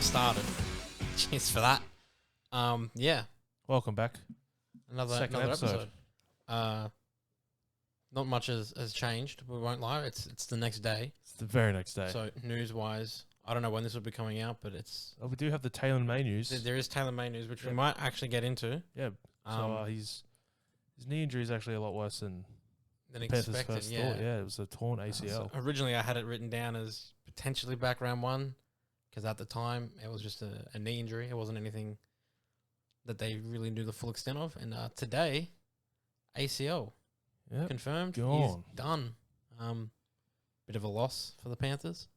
started. Cheers for that. Yeah, Welcome back. another Second episode. Not much has changed. We won't lie. It's the next day. It's the very next day. So news wise, I don't know when this will be coming out, but it's we do have the Taylor May news. there is Taylor May news, which we might actually get into. Yeah. So his knee injury is actually a lot worse than Panthers expected. first Yeah. thought. Yeah, it was a torn ACL. So originally, I had it written down as potentially back round one, because at the time it was just a knee injury. It wasn't anything that they really knew the full extent of. And today, ACL confirmed. Gone. He's done. Bit of a loss for the Panthers.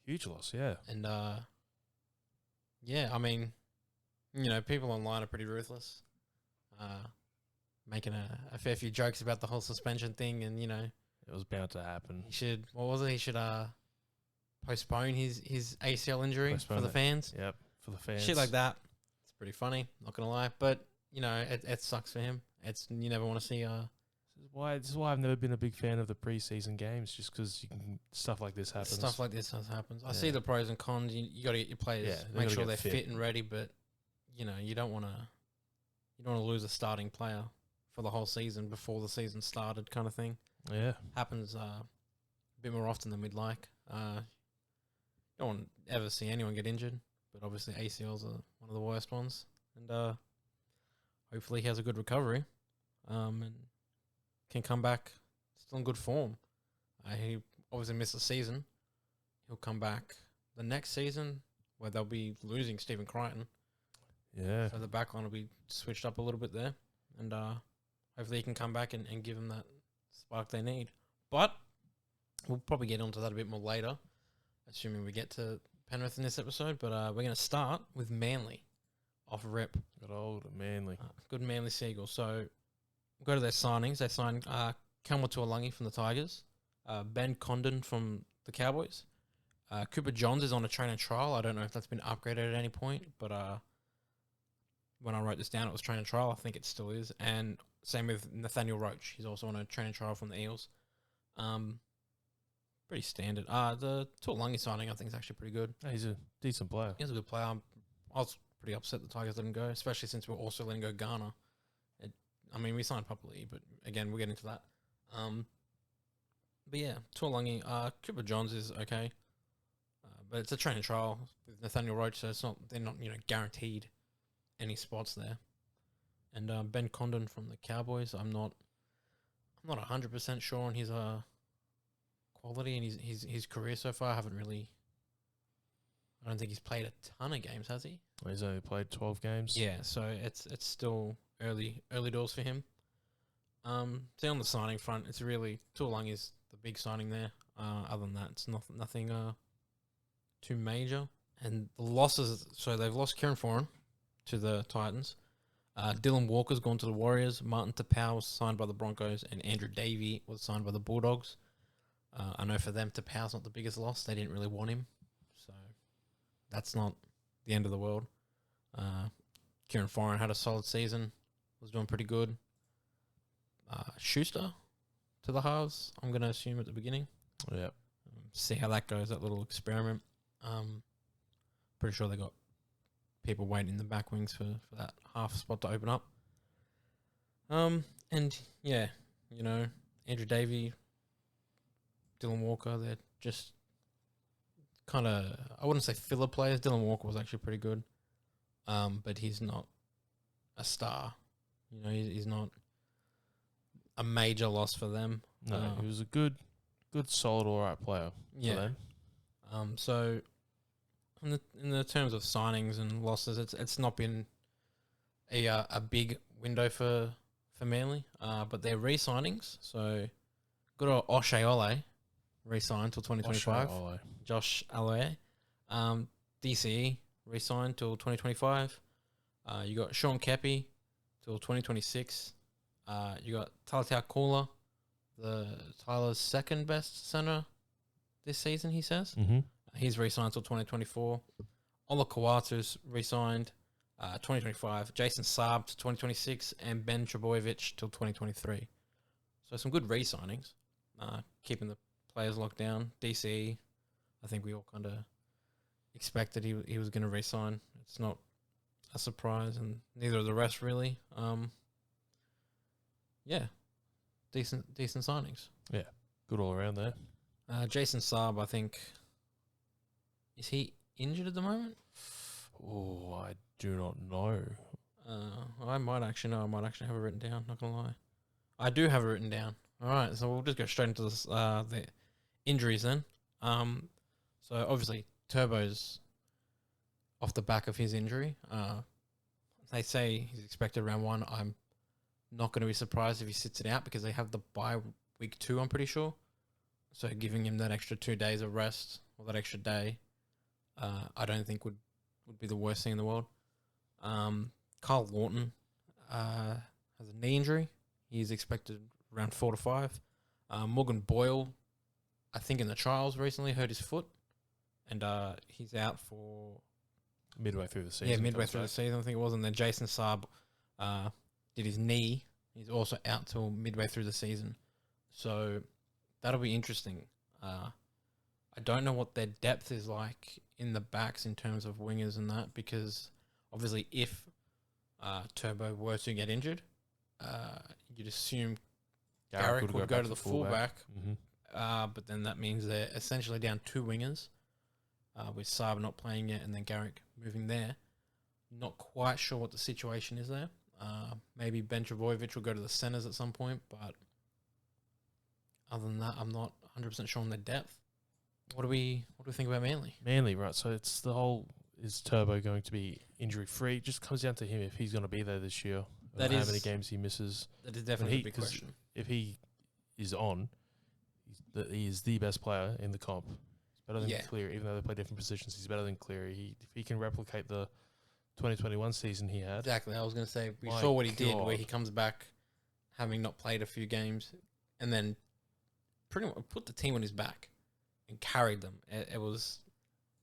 Huge loss, yeah. And yeah, I mean, you know, people online are pretty ruthless, making a fair few jokes about the whole suspension thing, and you know, It was bound to happen. he should. What was it? He should postpone his ACL injury Postpone for the it. Fans. Yep, for the fans. Shit like that. It's pretty funny. Not gonna lie, but you know, it sucks for him. You never want to see This is why I've never been a big fan of the preseason games, just because stuff like this happens. stuff like this happens. I Yeah. see the pros and cons. You got to get your players, they make gotta sure get they're fit. fit and ready. But you know, you don't want to lose a starting player for the whole season before the season started, kind of thing. Yeah. Happens a bit more often than we'd like. Don't want to ever see anyone get injured, but obviously ACLs are one of the worst ones. And hopefully he has a good recovery, and can come back still in good form. He obviously missed the season. He'll come back the next season where they'll be losing Stephen Crichton. Yeah. So the back line will be switched up a little bit there. And hopefully he can come back and give them that spark they need. But we'll probably get onto that a bit more later, assuming we get to Penrith in this episode. But we're going to start with Manly off rip. Good old Manly. Good Manly Seagulls. So go to their signings. They signed Kelma Tuolangi from the Tigers, Ben Condon from the Cowboys. Cooper Johns is on a training trial. I don't know if that's been upgraded at any point, but when I wrote this down, it was training trial. I think it still is. And same with Nathaniel Roach. He's also on a training trial from the Eels. Pretty standard. The Tuolangi signing, I think, is actually pretty good. He's a decent player. He's a good player. I was pretty upset the Tigers didn't go, especially since we're also letting go Garner. I mean, we signed properly, but again, we'll get into that. But yeah, Tuolangi, Cooper Johns is okay, but it's a training trial with Nathaniel Roach, so they're not guaranteed any spots there. And Ben Condon from the Cowboys, I'm not 100% sure on his quality and his career so far. I don't think he's played a ton of games, has he? He's only played 12 games. Yeah, so it's still early doors for him. See, on the signing front, it's really Tuolangi is the big signing there. Other than that, it's nothing too major. And the losses, so they've lost Kieran Foran to the Titans. Dylan Walker's gone to the Warriors. Martin Tapau was signed by the Broncos, and Andrew Davey was signed by the Bulldogs. I know for them, Tapau's not the biggest loss. They didn't really want him, so that's not the end of the world. Kieran Foran had a solid season, was doing pretty good. Schuster to the halves, I'm going to assume at the beginning. Yeah. See how that goes, that little experiment. Pretty sure they got people waiting in the back wings for that half spot to open up. And yeah, Andrew Davey, Dylan Walker, they're just kind of, I wouldn't say filler players. Dylan Walker was actually pretty good. But he's not a star. He's not a major loss for them. No, he was a good, solid, all right player for them. So in the terms of signings and losses, it's not been a big window for Manly. But they're re-signings. So good old O'Shea Ole re-signed till 2025. Josh Aloe. DCE re-signed till 2025. You got Sean Kepi till 2026. You got Talatau Kula, Tyler's second best center this season, he says. Mm-hmm. He's re-signed till 2024. Ola Kawatu's re-signed 2025. Jason Saab to 2026. And Ben Trebojevic till 2023. So some good re-signings. Keeping the players locked down. DCE, I think we all kind of expected he was going to resign. It's not a surprise, and neither are the rest really. Yeah, decent signings. Good all around there. Jason Saab, I think, is he injured at the moment? Oh, I do not know. I might actually know. I might actually have it written down. Not gonna lie, I do have it written down. All right, so we'll just go straight into this, the injuries then. So obviously Turbo's off the back of his injury. They say he's expected round 1. I'm not going to be surprised if he sits it out because they have the bye week 2, I'm pretty sure. So giving him that extra 2 days of rest or that extra day, I don't think would be the worst thing in the world. Carl Lawton has a knee injury. He's expected around 4 to 5. Morgan Boyle, I think in the trials recently, hurt his foot, and he's out for Midway through the season. Yeah, midway through the season, I think it was. And then Jason Saab did his knee. He's also out till midway through the season. So that'll be interesting. I don't know what their depth is like in the backs in terms of wingers and that, because obviously if Turbo were to get injured, you'd assume Garrick would go to the fullback. But then that means they're essentially down 2 wingers, with Saab not playing yet and then Garrick moving there. Not quite sure what the situation is there. Maybe Ben Trebojevic will go to the centres at some point, but other than that, I'm not 100% sure on their depth. What do we think about Manly? Manly, right. So it's the whole, is Turbo going to be injury-free? It just comes down to him if he's going to be there this year. How many games he misses. That is definitely a big question. If he is on, he is the best player in the comp. He's better than Cleary, even though they play different positions. He's better than Cleary. If he can replicate the 2021 season he had. Exactly. I was going to say, we saw what he did, where he comes back having not played a few games and then pretty much put the team on his back and carried them. It was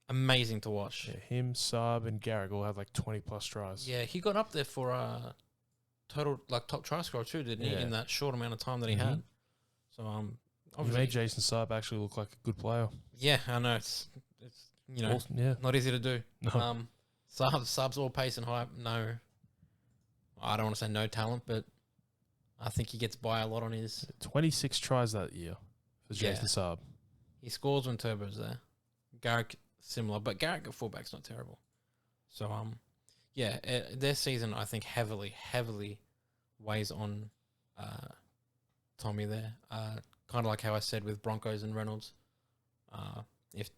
amazing to watch. Yeah, him, Saab, and Garrick all had like 20-plus tries. Yeah, he got up there for total top try scorer too, didn't he? In that short amount of time that he had. So he made Jason Saab actually look like a good player. Yeah, I know it's not easy to do. No. Saab's all pace and hype. No, I don't want to say no talent, but I think he gets by a lot on his 26 tries that year for Jason Saab. He scores when Turbo's there. Garrick similar, but Garrick at fullback's not terrible. So their season I think heavily weighs on Tommy there. Kind of like how I said with Broncos and Reynolds. If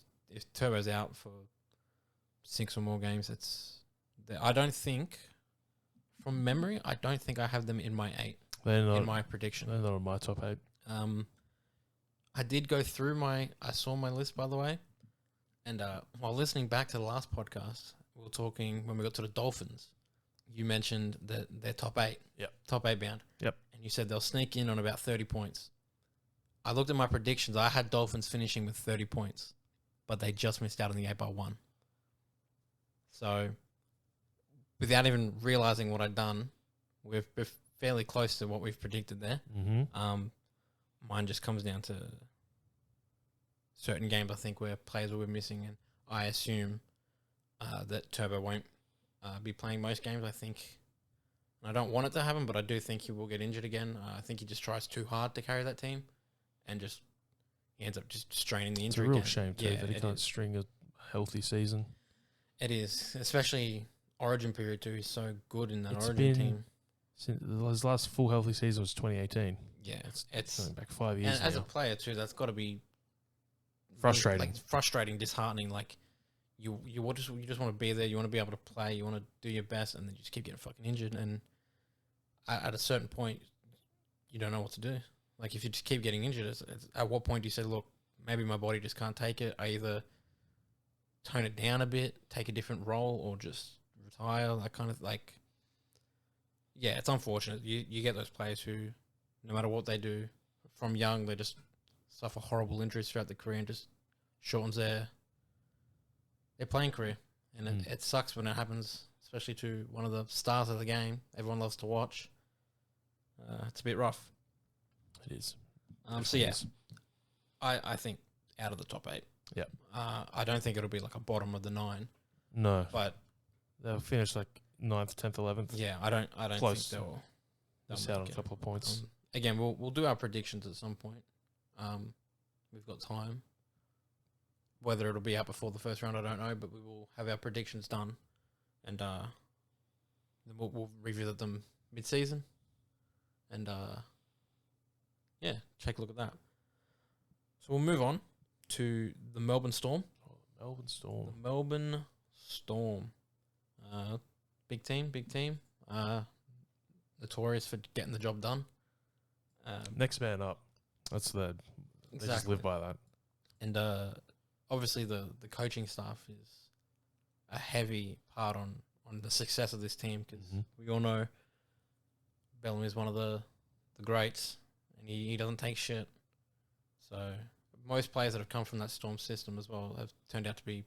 Turbo's out for 6 or more games, I don't think, from memory, I don't think I have them in my 8. They're not in my prediction. They're not in my top 8. I did go through I saw my list, by the way, and while listening back to the last podcast, we were talking when we got to the Dolphins. You mentioned that they're top 8. Yep. Top 8 bound. Yep. And you said they'll sneak in on about 30 points. I looked at my predictions. I had Dolphins finishing with 30 points, but they just missed out on the 8 by 1. So, without even realizing what I'd done, we're fairly close to what we've predicted there. Mine just comes down to certain games, I think, where players will be missing, and I assume that Turbo won't be playing most games, I think. I don't want it to happen, but I do think he will get injured again. I think he just tries too hard to carry that team, and he ends up just straining the injury. It's a real shame, too, that he can't string a healthy season. It is, especially Origin period, too. He's so good in that Origin team. Since his last full healthy season was 2018. Yeah, it's going back 5 years and now. as a player too, that's got to be frustrating. Frustrating, disheartening. Like you just want to be there. You want to be able to play. You want to do your best, and then you just keep getting fucking injured. And at a certain point, you don't know what to do. Like if you just keep getting injured, at what point do you say, look, maybe my body just can't take it? I either tone it down a bit, take a different role, or just retire. That kind of like. Yeah, it's unfortunate. You get those players who, no matter what they do, from young, they just suffer horrible injuries throughout their career and just shortens their playing career. And it sucks when it happens, especially to one of the stars of the game. Everyone loves to watch. It's a bit rough. It is. So, yeah, I think out of the top 8. Yep. I don't think it'll be like a bottom of the 9, No, but they'll finish like 9th, 10th, 11th. yeah, I don't Close. think they'll Miss out on make a it. couple of points. Again, we'll do our predictions at some point. We've got time. Whether it'll be out before the first round, I don't know, but we will have our predictions done, and then we'll revisit them mid-season, and yeah, take a look at that. So we'll move on to the Melbourne Storm. Oh, Melbourne Storm. The Melbourne Storm. Big team. Notorious for getting the job done. Next man up. That's they just live by that. And obviously the coaching staff is a heavy part on the success of this team, because we all know Bellamy is one of the greats, and he doesn't take shit. So most players that have come from that Storm system as well have turned out to be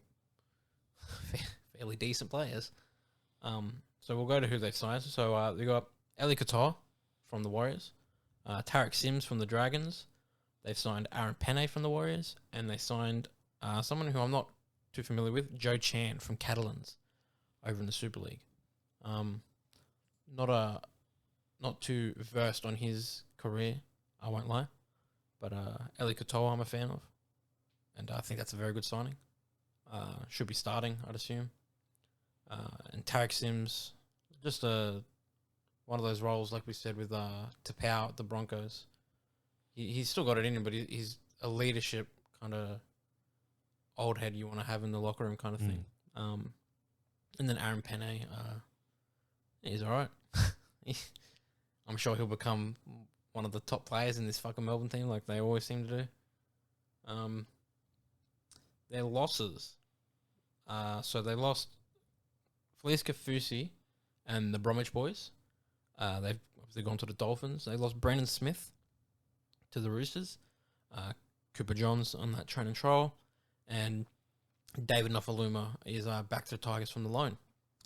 fairly decent players. So we'll go to who they've signed. So they got Eli Couture from the Warriors, Tarek Sims from the Dragons. They've signed Aaron Penne from the Warriors, and they signed someone who I'm not too familiar with, Joe Chan from Catalans over in the Super League. Not too versed on his career, I won't lie, but Eli Couture I'm a fan of, and I think that's a very good signing. Should be starting, I'd assume. And Tarek Sims, just one of those roles, like we said, with Tapau at the Broncos. He's still got it in him, but he's a leadership kind of old head you want to have in the locker room kind of thing. And then Aaron Penne, he's all right. I'm sure he'll become one of the top players in this fucking Melbourne team, like they always seem to do. Their losses. So they lost Felice Kafusi and the Bromwich boys. They've obviously gone to the Dolphins. They lost Brandon Smith to the Roosters. Cooper Johns on that train and trial. And David Nofaluma is back to the Tigers from the loan.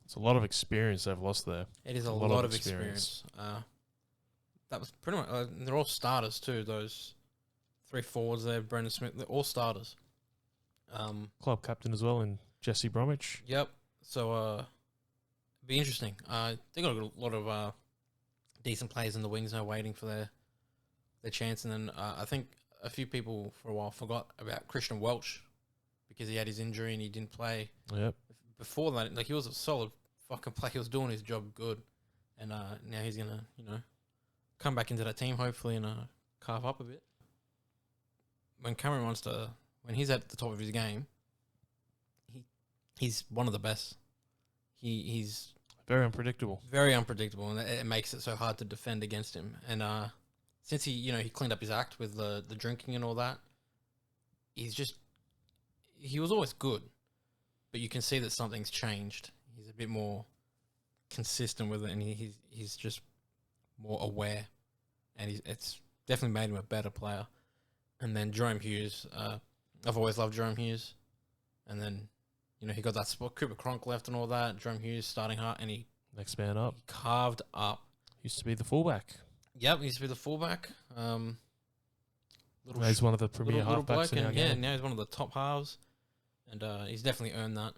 It's a lot of experience they've lost there. It is a lot of experience. That was pretty much... they're all starters too, those 3 forwards there. Brandon Smith, they're all starters. Club captain as well in Jesse Bromwich. Yep. So it'll be interesting. They got a lot of decent players in the wings now waiting for their chance. And then I think a few people for a while forgot about Christian Welch because he had his injury and he didn't play. Yep. Before that, like, he was a solid fucking player. He was doing his job good. And now he's going to, come back into that team hopefully and carve up a bit. When Cameron Munster, when he's at the top of his game, he's one of the best. He's very unpredictable. Very unpredictable, and it makes it so hard to defend against him. And since he cleaned up his act with the drinking and all that, he was always good, but you can see that something's changed. He's a bit more consistent with it, and he's just more aware, and it's definitely made him a better player. And then Jerome Hughes, I've always loved Jerome Hughes, and then he got that spot. Cooper Cronk left and all that. Jerome Hughes starting hard, and he next man up. He carved up. Used to be the fullback. Yep, he used to be the fullback. He's one of the premier halfbacks in our game. Yeah, now he's one of the top halves, and he's definitely earned that.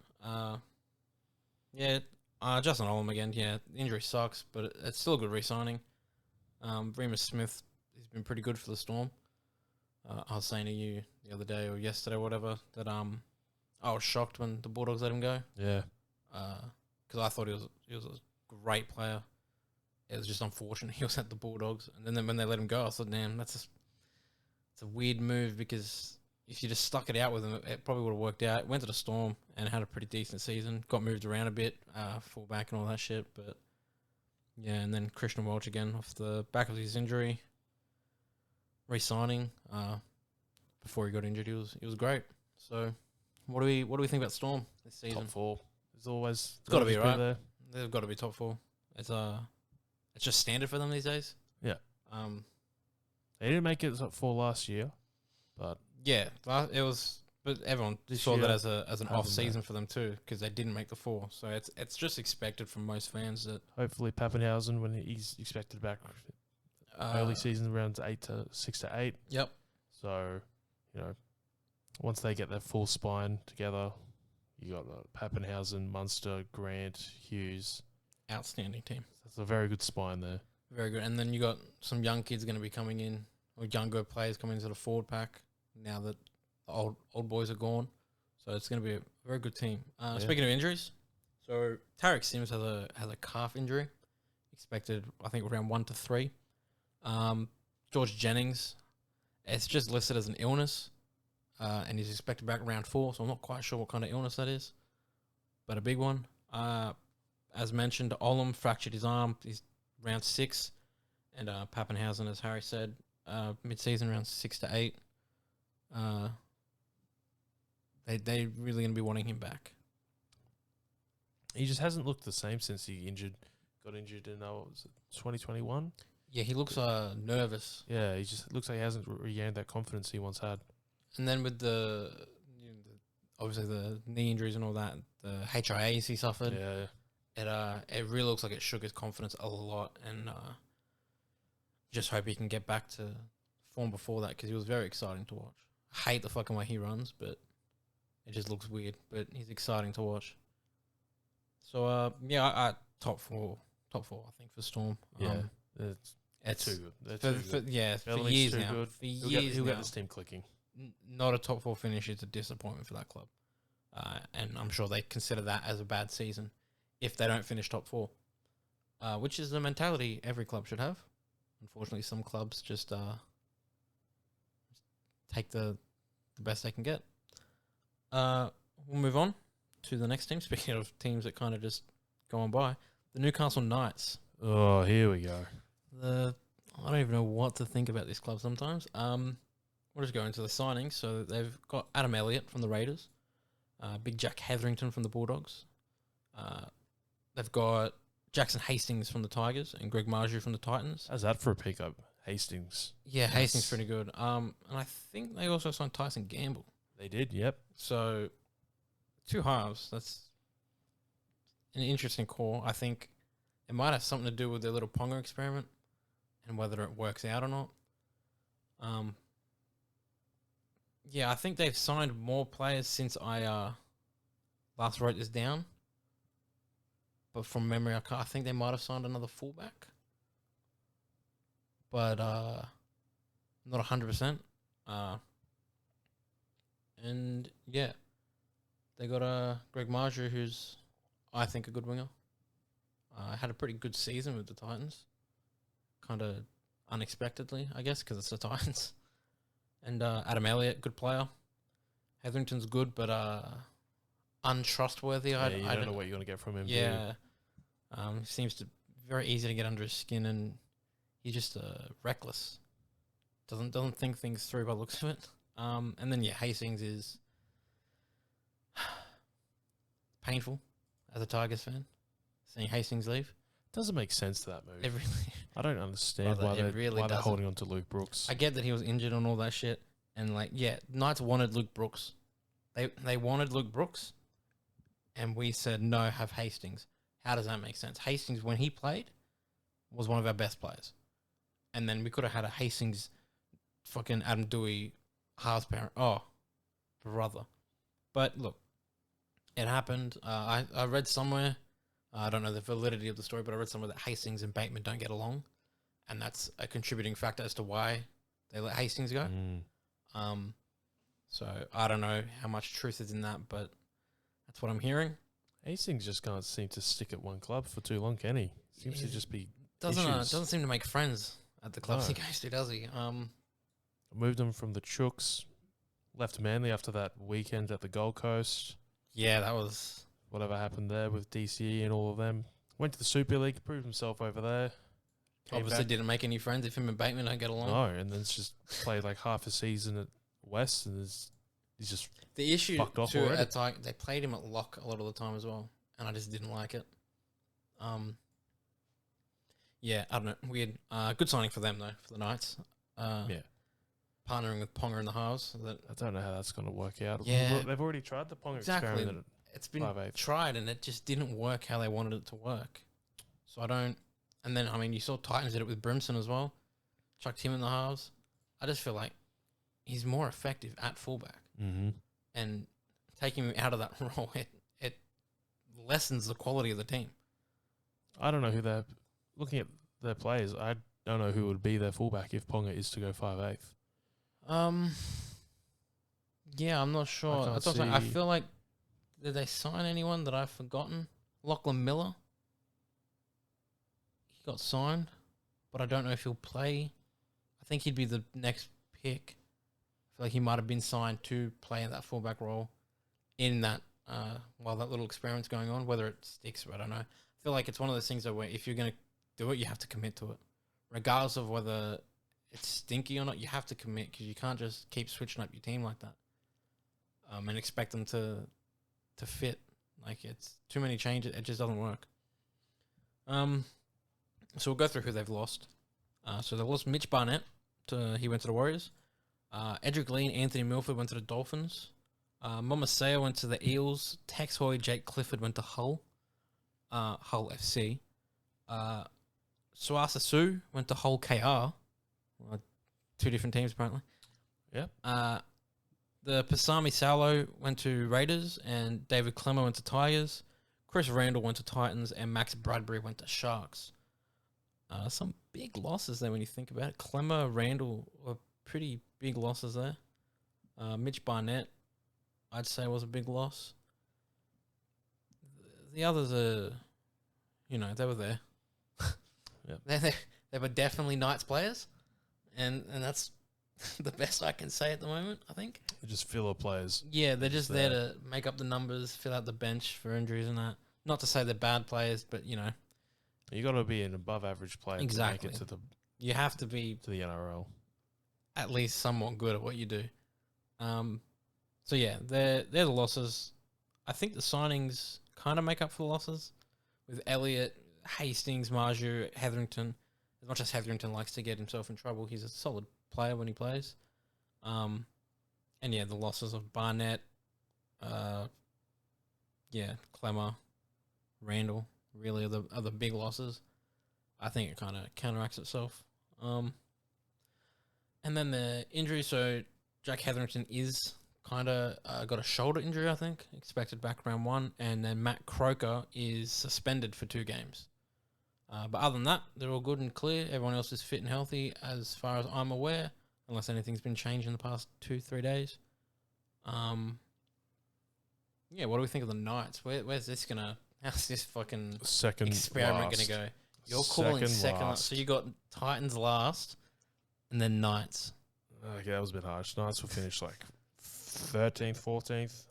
Justin Olam again. Yeah, the injury sucks, but it's still a good re-signing. Remus Smith, he's been pretty good for the Storm. I was saying to you the other day or yesterday or whatever that I was shocked when the Bulldogs let him go. Yeah. Because I thought he was a great player. It was just unfortunate he was at the Bulldogs. And then when they let him go, I thought, damn, it's a weird move, because if you just stuck it out with him, it probably would have worked out. Went to the Storm and had a pretty decent season. Got moved around a bit, fullback and all that shit. But yeah, and then Christian Welch again off the back of his injury, re-signing. Before he got injured, he was great. So what do we think about Storm this season? Top 4. There's always it's got to be right there. They've got to be top 4. It's just standard for them these days. Yeah. They didn't make it top 4 last year, but yeah, it was. But everyone saw that as an off season for them too, because they didn't make the 4. So it's just expected from most fans that hopefully Pappenhausen, when he's expected back early season around 6 to 8. Yep. So once they get their full spine together, you got Pappenhausen, Munster, Grant, Hughes. Outstanding team. That's a very good spine there. Very good. And then you got some young kids going to be coming in, or younger players coming into the forward pack now that the old boys are gone. So it's going to be a very good team. Speaking of injuries, so Tarek Sims has a calf injury, expected I think around 1 to 3. George Jennings, it's just listed as an illness, and he's expected back round 4. So I'm not quite sure what kind of illness that is, but a big one. As mentioned, Olam fractured his arm. He's round 6, and Pappenhausen, as Harry said, mid-season round 6 to 8. They really going to be wanting him back. He just hasn't looked the same since he got injured in 2021. Yeah, he looks nervous. Yeah, he just looks like he hasn't regained that confidence he once had. And then with obviously the knee injuries and all that, the HIAs he suffered. Yeah. It really looks like it shook his confidence a lot, and just hope he can get back to form before that, because he was very exciting to watch. I hate the fucking way he runs, but it just looks weird. But he's exciting to watch. So I top four, I think, for Storm. Yeah, it's too good. For years now. Good. For years he'll now, get this team clicking. Not a top 4 finish is a disappointment for that club, and I'm sure they consider that as a bad season if they don't finish top 4, which is the mentality every club should have. Unfortunately, some clubs just take the best they can get. We'll move on to the next team. Speaking of teams that kind of just go on by, the Newcastle Knights. Oh, here we go. I don't even know what to think about this club sometimes. We'll just go into the signings. So they've got Adam Elliott from the Raiders, Big Jack Hetherington from the Bulldogs. They've got Jackson Hastings from the Tigers and Greg Marju from the Titans. How's that for a pickup? Hastings. Yeah, Hastings pretty good. And I think they also signed Tyson Gamble. They did, yep. So 2 halves. That's an interesting call. I think it might have something to do with their little Ponga experiment and whether it works out or not. I think they've signed more players since I last wrote this down. But from memory, I think they might have signed another fullback. But not 100%. And yeah, they got Greg Marju, who's, I think, a good winger. Had a pretty good season with the Titans. Kind of unexpectedly, I guess, because it's the Titans. And Adam Elliott, good player. Hetherington's good, but untrustworthy. You don't know what you're going to get from him. Yeah. Seems to very easy to get under his skin, and he's just reckless. Doesn't think things through by the looks of it. And then Hastings is painful as a Tigers fan, seeing Hastings leave. Doesn't make sense to that move. It really, I don't understand why they're holding on to Luke Brooks. I get that he was injured and all that shit, and Knights wanted Luke Brooks. They wanted Luke Brooks, and we said no, have Hastings. How does that make sense? Hastings, when he played, was one of our best players, and then we could have had a Hastings, fucking Adam Dewey, halves parent. Oh, brother. But look, it happened. I read somewhere. I don't know the validity of the story, but I read somewhere that Hastings and Bateman don't get along, and that's a contributing factor as to why they let Hastings go. So I don't know how much truth is in that, but that's what I'm hearing. Hastings just can't seem to stick at one club for too long, can he? Seems to just be doesn't seem to make friends at the clubs he goes to, does he? Moved him from the Chooks, left Manly after that weekend at the Gold Coast. Yeah, that was whatever happened there with DCE and all of them. Went to the Super League, proved himself over there. Obviously didn't make any friends if him and Bateman don't get along. No, and then it's just played like half a season at West, and he's just the issue fucked off too. already. They played him at lock a lot of the time as well, and I just didn't like it. Yeah, I don't know. Weird. Good signing for them though, for the Knights. Partnering with Ponga in the halves. I don't know how that's going to work out. Yeah, they've already tried the Ponga experiment. It's been tried, and it just didn't work how they wanted it to work. So I don't. And then, I mean, you saw Titans did it with Brimson as well. Chucked him in the halves. I just feel like he's more effective at fullback. and taking him out of that role, it lessens the quality of the team. I don't know who they're looking at their players. I don't know who would be their fullback if Ponga is to go 5'8". Yeah, I'm not sure. That's what I'm saying. I feel like, did they sign anyone that I've forgotten? Lachlan Miller. He got signed, but I don't know if he'll play. I think he'd be the next pick. I feel like he might have been signed to play in that fullback role in that while that little experiment's going on. Whether it sticks, I don't know. I feel like it's one of those things that where if you're going to do it, you have to commit to it. Regardless of whether it's stinky or not, you have to commit because you can't just keep switching up your team like that and expect them to fit. Like, it's too many changes. It just doesn't work. So we'll go through who they've lost. So they lost Mitch Barnett. He went to the Warriors. Edric Lee and Anthony Milford went to the Dolphins. Momaseo went to the Eels. Tex Hoy, Jake Clifford went to Hull FC. Suasa Su went to Hull KR. Two different teams, apparently. Yep. The Pasami Saulo went to Raiders, and David Clemmer went to Tigers. Chris Randall went to Titans, and Max Bradbury went to Sharks. Some big losses there when you think about it. Clemmer, Randall were pretty big losses there. Mitch Barnett, I'd say, was a big loss. The others are, they were there. Yep. They were definitely Knights players, and that's the best I can say at the moment, I think. They're just filler players. Yeah, they're just there to make up the numbers, fill out the bench for injuries and that. Not to say they're bad players, but, you got to be an above-average player exactly. to make it you have to be to the NRL. At least somewhat good at what you do. So, yeah, they're the losses. I think the signings kind of make up for the losses with Elliott, Hastings, Marju, Hetherington. As much as Hetherington likes to get himself in trouble, he's a solid player when he plays. And yeah, the losses of Barnett, Clemmer, Randall really are the big losses. I think it kind of counteracts itself. And then the injury, so Jack Hetherington is kind of got a shoulder injury, I think, expected back round 1, and then Matt Croker is suspended for 2 games. But other than that, they're all good and clear. Everyone else is fit and healthy as far as I'm aware, unless anything's been changed in the past 2-3 days. Yeah, what do we think of the Knights? How's this fucking second experiment last. going to go? You're calling second last. So you got Titans last and then Knights. Okay, that was a bit harsh. Knights will finish like 13th, 14th,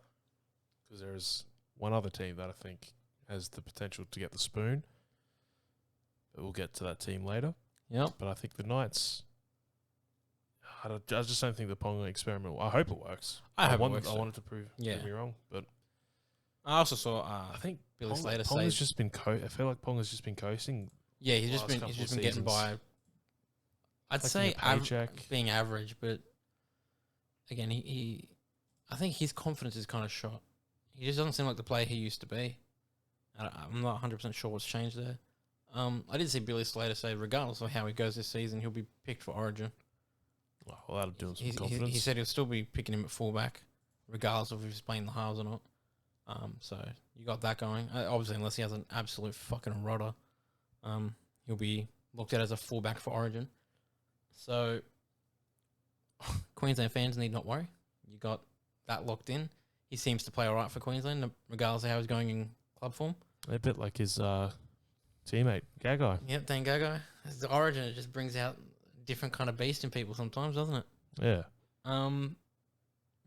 because there's one other team that I think has the potential to get the spoon. But we'll get to that team later. Yep. But I think the Knights, I just don't think the Ponga experiment, I hope it works. I wanted to prove me wrong, but I also saw I think Billy Slater say Ponga's just been I feel like Ponga's just been coasting. Yeah, he's just been getting by. I'd say being average, but again, I think his confidence is kind of shot. He just doesn't seem like the player he used to be. I'm not 100% sure what's changed there. I did see Billy Slater say, regardless of how he goes this season, he'll be picked for Origin. Well, that'll do him some confidence. He said he'll still be picking him at fullback, regardless of if he's playing the halves or not. So you got that going. Obviously, unless he has an absolute fucking rotter, he'll be looked at as a fullback for Origin. So Queensland fans need not worry. You got that locked in. He seems to play all right for Queensland, regardless of how he's going in club form. A bit like his teammate, Gagai. Yep, Dan Gagai. As the Origin, it just brings out a different kind of beast in people sometimes, doesn't it? Yeah.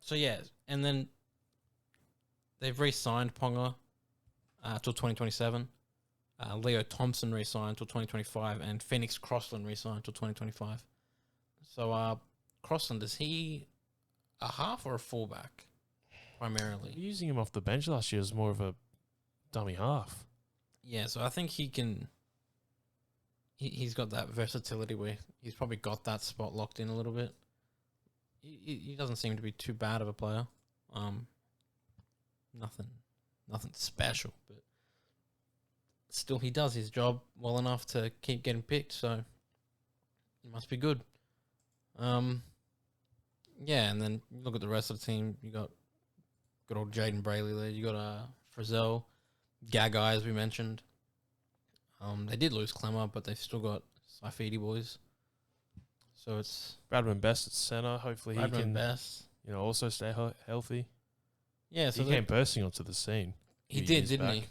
So, yeah, and then they've re-signed Ponga till 2027. Leo Thompson re-signed till 2025, and Phoenix Crossland re-signed till 2025. So, Crossland, is he a half or a fullback, primarily? Using him off the bench last year as more of a dummy half. Yeah, so I think he can... He's got that versatility where he's probably got that spot locked in a little bit. He doesn't seem to be too bad of a player. Nothing special, but still he does his job well enough to keep getting picked, so it must be good. Yeah, and then you look at the rest of the team. You got good old Jaden Brayley there. You got Frizzell, Gagai, as we mentioned. They did lose Clemmer, but they've still got Saifidi boys. So it's Bradman Best at centre. Hopefully he can, Best. also stay healthy. Yeah, so he came bursting onto the scene. He did, didn't he?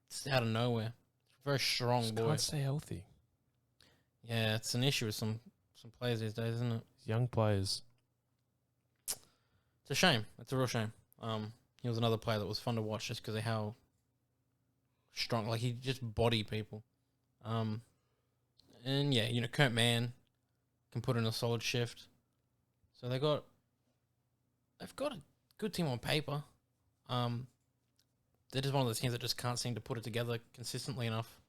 It's out of nowhere. Very strong boy. Can't stay healthy. Yeah, it's an issue with some players these days, isn't it? Young players. It's a shame. It's a real shame. He was another player that was fun to watch just because of how strong. Like, he just body people. And yeah, Kurt Mann can put in a solid shift. So they've got a good team on paper. They're just one of those teams that just can't seem to put it together consistently enough.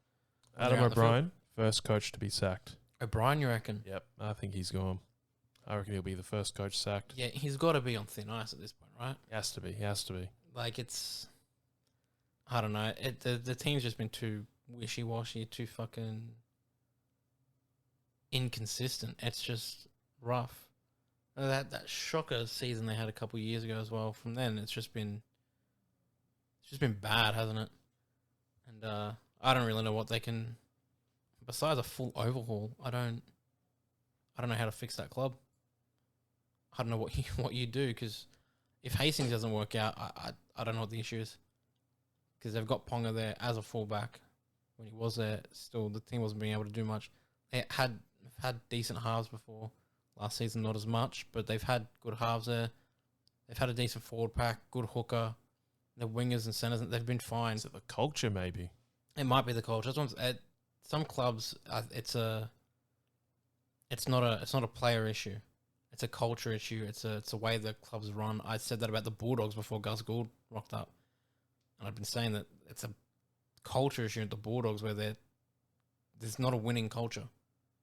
Adam O'Brien, first coach to be sacked. O'Brien, you reckon? Yep, I think he's gone. I reckon he'll be the first coach sacked. Yeah, he's got to be on thin ice at this point, right? He has to be. Like, it's... I don't know. The team's just been too wishy-washy, too fucking inconsistent. It's just rough. That shocker season they had a couple of years ago as well. From then, it's just been bad, hasn't it? And I don't really know what they can. Besides a full overhaul, I don't know how to fix that club. I don't know what you do, because if Hastings doesn't work out, I don't know what the issue is. Because they've got Ponga there as a fullback. When he was there, still the team wasn't being able to do much. They had decent halves before last season, not as much, but they've had good halves there. They've had a decent forward pack, good hooker. The wingers and centers, they've been fine. Is it the culture, maybe? It might be the culture. At some clubs, it's not a player issue. It's a culture issue. It's a way the clubs run. I said that about the Bulldogs before Gus Gould rocked up, and I've been saying that it's a culture issue at the Bulldogs where there's not a winning culture,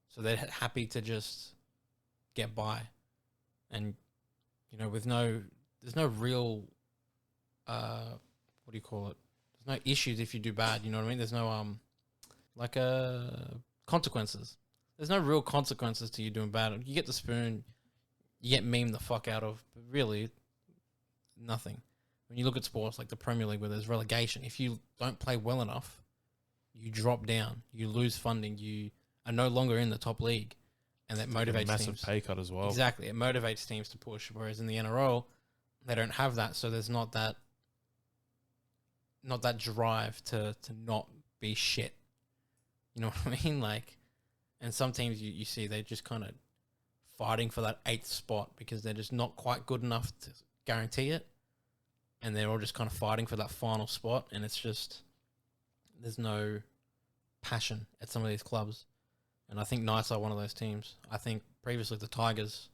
so they're happy to just get by, and there's no real what do you call it? There's no issues if you do bad. You know what I mean? There's no consequences. There's no real consequences to you doing bad. You get the spoon, you get memed the fuck out of, but really nothing. When you look at sports like the Premier League where there's relegation, if you don't play well enough, you drop down, you lose funding, you are no longer in the top league, and that motivates teams. Massive pay cut as well. Exactly, it motivates teams to push. Whereas in the NRL, they don't have that, so there's not that drive to not be shit. You know what I mean? Like, and some teams you see they're just kind of fighting for that 8th spot because they're just not quite good enough to guarantee it, and they're all just kind of fighting for that final spot, and it's just there's no passion at some of these clubs. And I think Knights are one of those teams. I think previously the Tigers,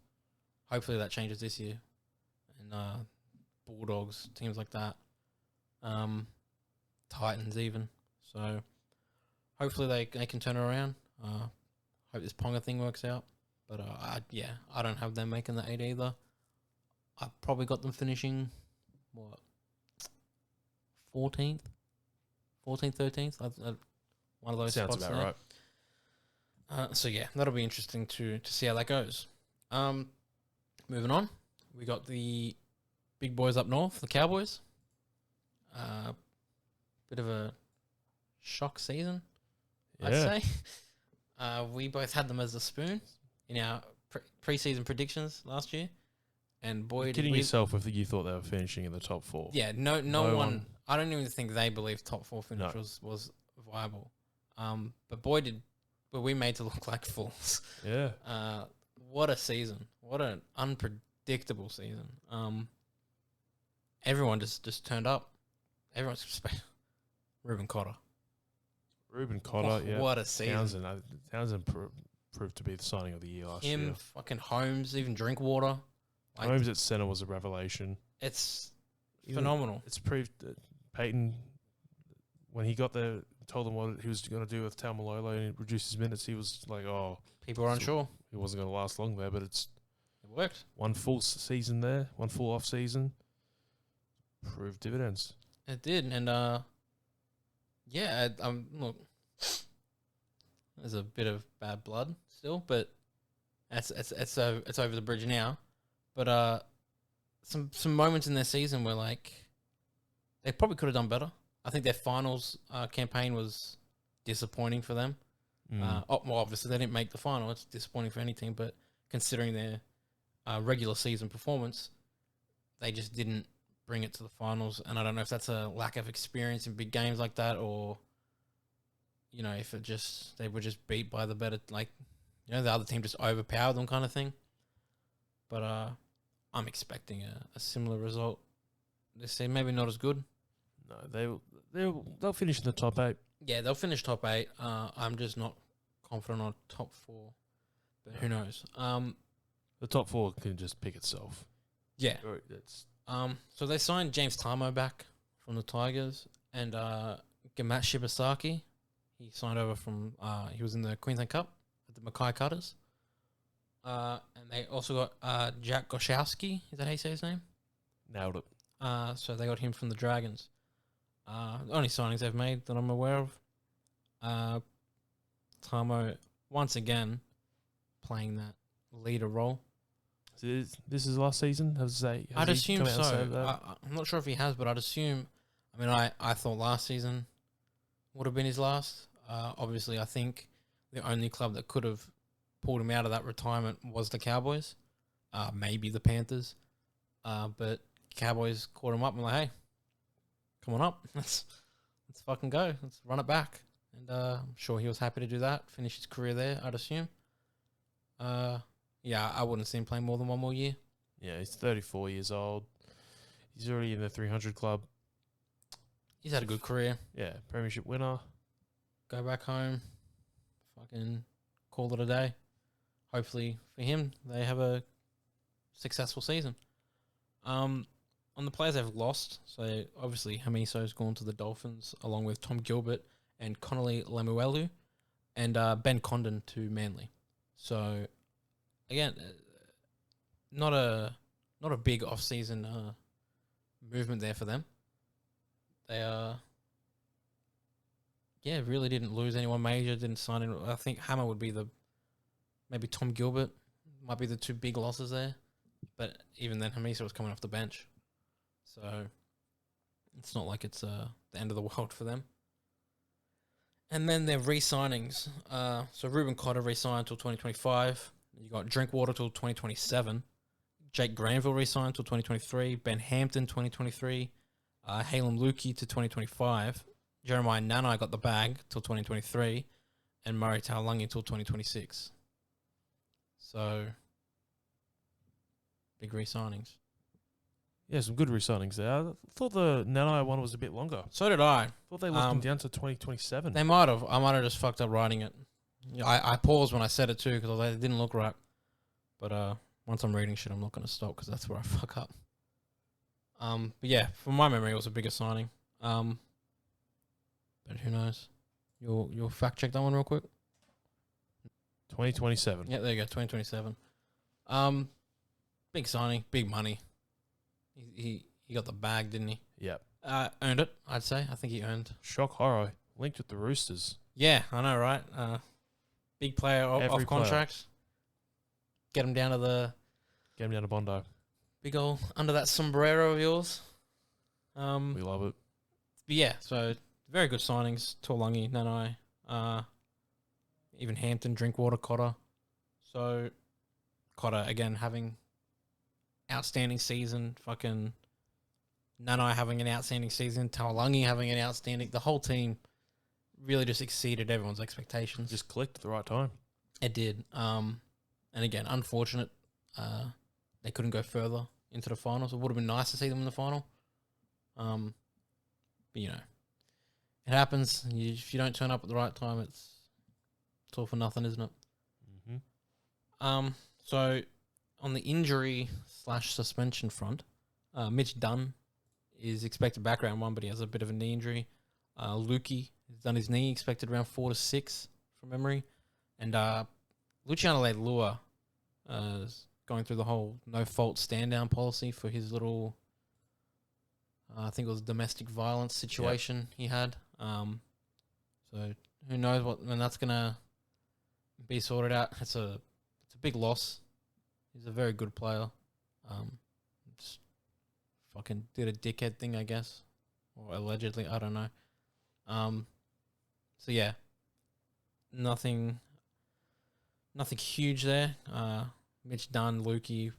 hopefully that changes this year, and Bulldogs, teams like that, Titans even. So hopefully they can turn it around. Hope this Ponga thing works out. But I don't have them making the 8 either. I probably got them finishing, 14th, 13th. One of those Sounds spots about there. right. So yeah, that'll be interesting to see how that goes. Moving on, we got the big boys up north, the Cowboys. Bit of a shock season, I'd say. We both had them as a spoon in our preseason predictions last year, and boy, You're kidding yourself if you thought they were finishing in the top 4. Yeah, no one. I don't even think they believed top 4 finish was viable. But boy, were we made to look like fools. Yeah. What a season! What an unpredictable season. Everyone just turned up. Everyone's Ruben Cotter. Yeah. What a season. Townsend proved to be the signing of the year last year. Fucking Holmes, even Drinkwater. Holmes at centre was a revelation. It's phenomenal. It's proved that Peyton, when he got there, told them what he was going to do with Taumalolo and reduce his minutes, he was like, people are unsure. He wasn't going to last long there, but it worked. One full season there, one full off season, proved dividends. It did, and look, there's a bit of bad blood still, but It's over the bridge now. But some moments in their season were like they probably could have done better. I think their finals campaign was disappointing for them. Well, obviously they didn't make the final. It's disappointing for any team, but considering their regular season performance, they just didn't bring it to the finals. And I don't know if that's a lack of experience in big games like that, or if they were just beat by the better, like the other team just overpowered them kind of thing. But I'm expecting a similar result this year. Maybe not as good. No, they'll finish in the top 8. Yeah, they'll finish top 8. I'm just not confident on top 4, but who knows? The top 4 can just pick itself. Yeah. So they signed James Tarmo back from the Tigers, and Gamat Shibasaki. He signed over from. He was in the Queensland Cup at the Mackay Cutters. And they also got Jack Goshowski. Is that how you say his name? Nailed it. So they got him from the Dragons. The only signings they've made that I'm aware of. Tarmo, once again, playing that leader role. This is his last season? I'd assume so. I'm not sure if he has, but I'd assume. I mean, I thought last season would have been his last. Obviously, I think the only club that could have pulled him out of that retirement was the Cowboys. Maybe the Panthers. But Cowboys caught him up and like, hey, come on up. Let's fucking go. Let's run it back. And I'm sure he was happy to do that. Finish his career there, I'd assume. Yeah, I wouldn't see him playing more than one more year. Yeah, he's 34 years old. He's already in the 300 club. He's had a good career. Yeah, premiership winner. Go back home. Fucking call it a day. Hopefully for him, they have a successful season. On the players they've lost, so obviously Hamiso's gone to the Dolphins along with Tom Gilbert and Connolly Lemuelu and Ben Condon to Manly. So again, not a big off-season movement there for them. They really didn't lose anyone major, didn't sign in. I think Hammer would be maybe Tom Gilbert might be the two big losses there. But even then, Hamiso was coming off the bench. So it's not like it's the end of the world for them. And then their re-signings. So Ruben Cotter re-signed until 2025. You got Drinkwater till 2027. Jake Granville re-signed till 2023. Ben Hampton 2023. Halem Lukey to 2025. Jeremiah Nanai got the bag till 2023. And Murray Taulagi till 2026. So big re-signings. Yeah, some good re-signings there. I thought the Nanai one was a bit longer. So did I. Thought they locked him down to 2027. They might have. I might have just fucked up writing it. I paused when I said it too because it didn't look right. But once I'm reading shit, I'm not going to stop because that's where I fuck up. But yeah, from my memory, it was a bigger signing. But who knows? You'll fact check that one real quick. 2027. Yeah, there you go. 2027. Big signing, big money. He got the bag, didn't he? Yep. Earned it, I'd say. I think he earned. Shock horror. Linked with the Roosters. Yeah, I know, right? Big player off contract. Get him down to Bondi. Big ol' under that sombrero of yours. We love it. But yeah, so very good signings. Taulagi, Nanai, even Hampton, Drinkwater, Cotter. So Cotter again having outstanding season. Fucking Nanai having an outstanding season. Taulagi having an outstanding. The whole team really just exceeded everyone's expectations. Just clicked at the right time. It did. And again, unfortunate. They couldn't go further into the finals. It would have been nice to see them in the final. But you know, it happens. If you don't turn up at the right time, it's all for nothing, isn't it? Mm-hmm. So on the injury / suspension front, Mitch Dunn is expected back round 1, but he has a bit of a knee injury. Lukey has done his knee, expected around 4 to 6 from memory. And Luciano Leilua is going through the whole no-fault stand-down policy for his little, I think it was domestic violence situation he had. So who knows when that's going to be sorted out. It's a a big loss. He's a very good player. Just fucking did a dickhead thing, I guess, or allegedly, I don't know. So yeah, nothing huge there. Mitch Dunn, Lukey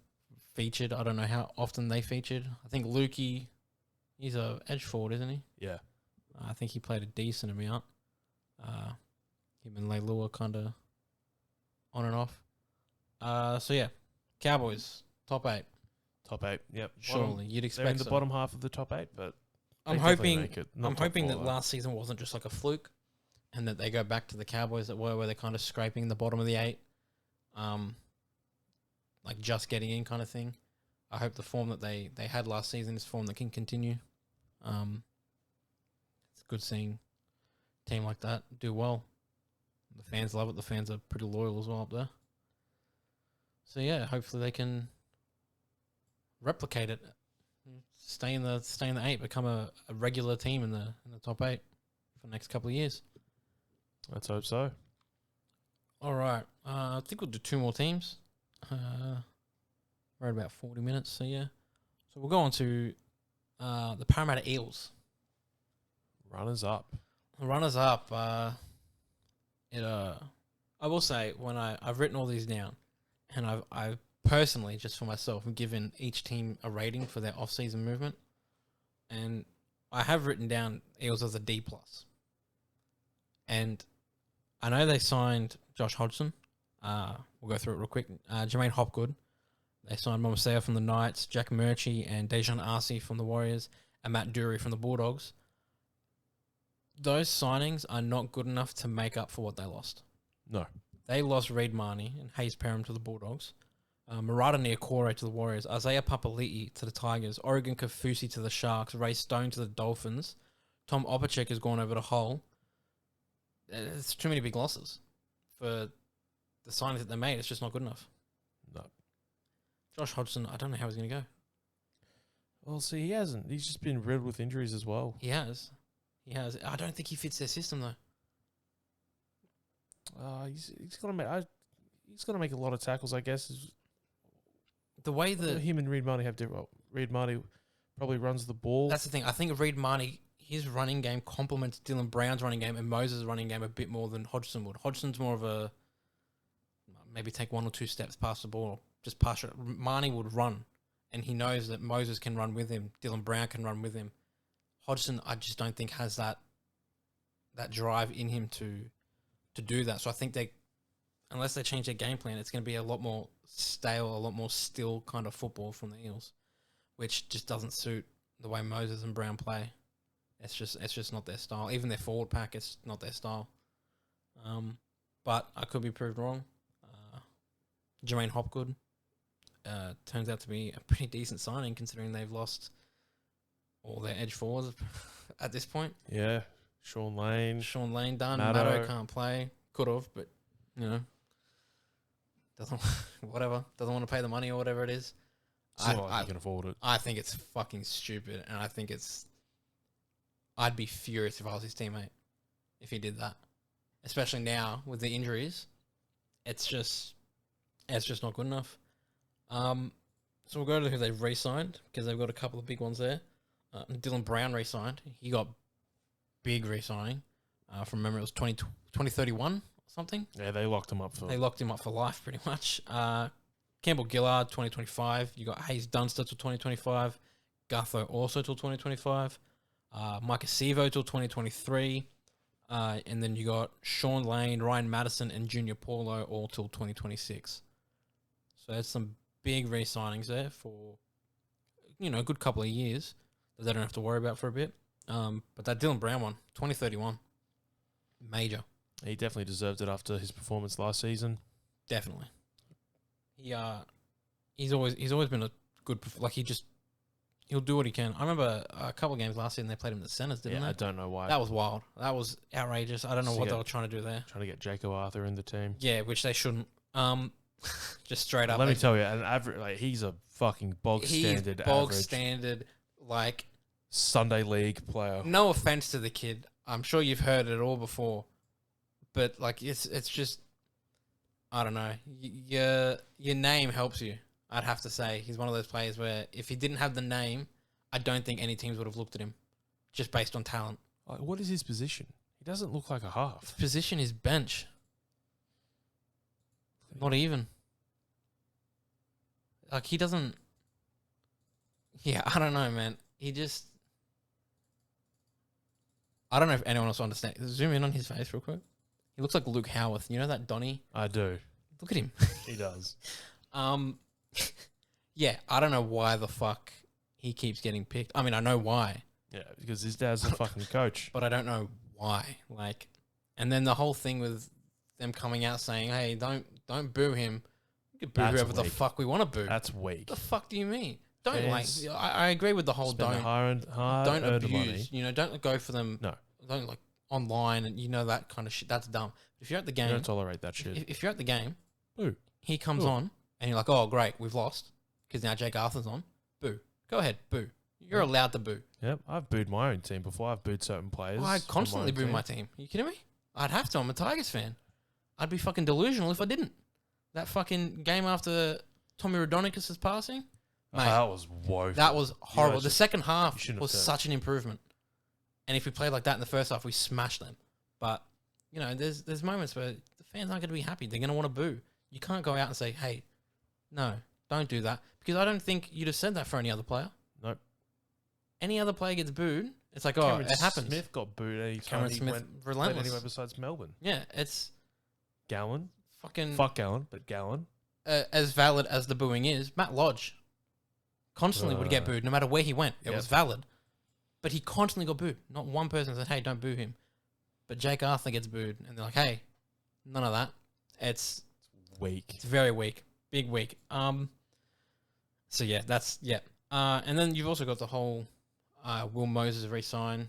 featured. I don't know how often they featured. I think Lukey, he's a edge forward, isn't he? Yeah. I think he played a decent amount. Him and Leilua kind of on and off. So yeah, Cowboys top 8. Top 8. Yep. Surely you'd expect they're in the so. bottom half of the top 8, but I'm they definitely hoping. make it. Not I'm top hoping 4, that though. last season wasn't just like a fluke, and that they go back to the Cowboys that were where they're kind of scraping the bottom of the 8, like just getting in kind of thing. I hope the form that they had last season is form that can continue. It's good seeing a team like that do well. The fans love it. The fans are pretty loyal as well up there. So yeah, hopefully they can replicate it, stay in the 8, become a regular team in the top 8 for the next couple of years. Let's hope so. All right, I think we'll do 2 more teams. We're at about 40 minutes, so yeah. So we'll go on to the Parramatta Eels. Runners up. Runners up. I will say when I've written all these down, and I've personally, just for myself, given each team a rating for their off-season movement, and I have written down Eels as a D+. And I know they signed Josh Hodgson. We'll go through it real quick. Jermaine Hopgood. They signed Momaseo from the Knights, Jack Murchie and Dejan Arce from the Warriors, and Matt Dury from the Bulldogs. Those signings are not good enough to make up for what they lost. No. They lost Reid Marnie and Hayes Perham to the Bulldogs, Murata Niokore to the Warriors, Isaiah Papali'i to the Tigers, Oregon Kafusi to the Sharks, Ray Stone to the Dolphins, Tom Opacek has gone over to Hull. It's too many big losses for the signings that they made. It's just not good enough. No. Josh Hodgson, I don't know how he's going to go. Well, see, he hasn't. He's just been riddled with injuries as well. He has. I don't think he fits their system though. He's got to make a lot of tackles, I guess. The way that him and Reid Marnie have different. Reid Marnie probably runs the ball. That's the thing. I think Reid Marnie, his running game complements Dylan Brown's running game and Moses' running game a bit more than Hodgson would. Hodgson's more of a maybe take 1 or 2 steps past the ball, just pass it. Marnie would run, and he knows that Moses can run with him. Dylan Brown can run with him. Hodgson, I just don't think has that drive in him to do that. So I think unless they change their game plan, it's going to be a lot more stale, a lot more still kind of football from the Eels, which just doesn't suit the way Moses and Brown play. It's just not their style. Even their forward pack, it's not their style. But I could be proved wrong. Jermaine Hopgood turns out to be a pretty decent signing considering they've lost all their edge forwards at this point. Yeah. Sean Lane done. Matto. Matto can't play. Could have, but doesn't want to pay the money or whatever it is. I can afford it. I think it's fucking stupid, and I think I'd be furious if I was his teammate if he did that. Especially now with the injuries, it's just not good enough. So we'll go to who they've re-signed because they've got a couple of big ones there. Dylan Brown re-signed. He got big re-signing. From memory, it was 2031 or something. Yeah, they locked him up for life pretty much. Campbell Gillard, 2025. You got Hayes Dunster till 2025. Gutho also till 2025. Mike Acevo till 2023. And then you got Sean Lane, Ryan Madison, and Junior Paulo all till 2026. So that's some big re-signings there for, a good couple of years that they don't have to worry about for a bit. But that Dylan Brown one, 2031, major. He definitely deserved it after his performance last season. Definitely. He's always been a good, he'll do what he can. I remember a couple of games last season they played him in the centers, didn't they? I don't know why. That was wild. That was outrageous. I don't know what they were trying to do there. Trying to get Jaco Arthur in the team. Yeah, which they shouldn't. Just straight up. Let me tell you, an average, he's a fucking bog standard, Sunday league player. No offense to the kid. I'm sure you've heard it all before. But it's just I don't know. Your name helps you. I'd have to say he's one of those players where if he didn't have the name, I don't think any teams would have looked at him, just based on talent. Like, what is his position? He doesn't look like a half. His position is bench. Not even. Like, he doesn't... Yeah, I don't know, man. He just... I don't know if anyone else understands. Zoom in on his face real quick. He looks like Luke Howarth. You know that Donny? I do. Look at him. He does. Yeah, I don't know why the fuck he keeps getting picked. I mean, I know why. Yeah, because his dad's a fucking coach. But I don't know why. Like, and then the whole thing with them coming out saying, "Hey, don't boo him. We can boo That's whoever the weak. fuck we want to boo." That's weak. The fuck do you mean? Don't Fans like. I agree with the whole Spend don't hard don't earned money. abuse. You know, don't go for them. No. Don't like online and you know that kind of shit. That's dumb. If you're at the You game, don't tolerate that shit. if you're at the game, Boo. he comes Boo. on and you're like, "Oh, great, we've lost," because now Jake Arthur's on. Boo. Go ahead, boo. You're allowed to boo. Yep, I've booed my own team before. I've booed certain players. I from constantly own boo team. my team. Are you kidding me? I'd have to. I'm a Tigers fan. I'd be fucking delusional if I didn't. That fucking game after Tommy Rodonicus' passing, Oh, mate, that was woeful. that was horrible. guys The second half you shouldn't have was said. such an improvement. And if we played like that in the first half, we smashed them. But, you know, there's moments where the fans aren't going to be happy. They're going to want to boo. You can't go out and say, "Hey, no, don't do that." Because I don't think you'd have said that for any other player. Nope. Any other player gets booed, it's like, oh, Cameron it happens. Smith got booed anytime Cameron he Smith, went played relentless. anywhere besides Melbourne. Yeah, it's Gallen. fucking... Fuck Gallen, but Gallen. as valid as the booing is, Matt Lodge constantly would get booed no matter where he went. It was valid. But he constantly got booed. Not one person said, "Hey, don't boo him." But Jake Arthur gets booed. And they're like, "Hey, none of that." It's Weak. very weak. Big weak. So, yeah, that's... Yeah. And then you've also got the whole Will Moses re-sign.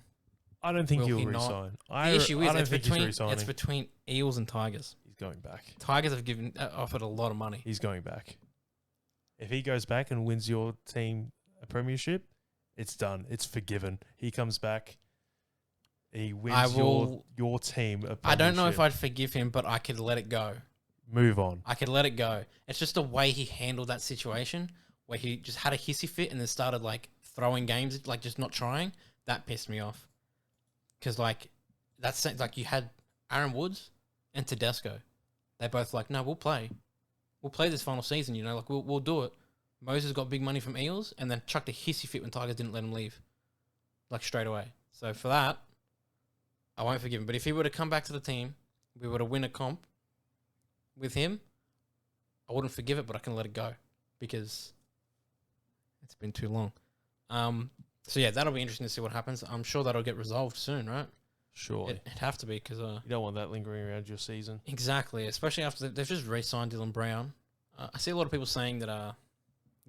I don't think Will he'll he not? resign. The issue is I don't think he's it's resigning. between Eels and Tigers. He's going back. Tigers have given offered a lot of money. He's going back. If he goes back and wins your team a premiership, it's done. It's forgiven. He comes back. He wins your team a premiership. I don't know if I'd forgive him, but I could let it go. Move on. I could let it go. It's just the way he handled that situation where he just had a hissy fit and then started like throwing games, like just not trying. That pissed me off. Because like, that's like you had Aaron Woods and Tedesco. They both like, "No, we'll play. We'll play this final season, you know, like we'll do it." Moses got big money from Eels and then chucked a hissy fit when Tigers didn't let him leave. Like straight away. So for that, I won't forgive him. But if he were to come back to the team, we were to win a comp with him, I wouldn't forgive it, but I can let it go because it's been too long. So yeah, that'll be interesting to see what happens. I'm sure that'll get resolved soon, right? Surely. It'd have to be because You don't want that lingering around your season. exactly, especially after they've just re-signed Dylan Brown. I see a lot of people saying that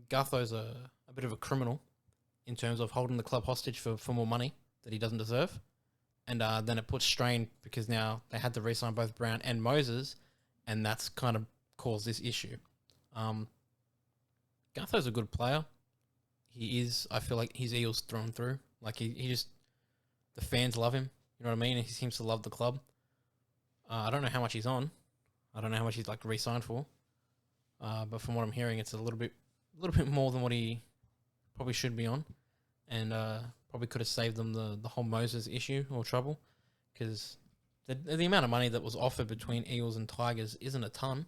Gutho's a bit of a criminal in terms of holding the club hostage for more money that he doesn't deserve. And then it puts strain because now they had to re-sign both Brown and Moses, and that's kind of caused this issue. Gutho's a good player. He is, I feel like he's Eels thrown through. Like he just, the fans love him. You know what I mean? And he seems to love the club. I don't know how much he's on. I don't know how much he's like re-signed for. But from what I'm hearing, it's a little bit more than what he probably should be on, and probably could have saved them the whole Moses issue or trouble, because the amount of money that was offered between Eels and Tigers isn't a ton.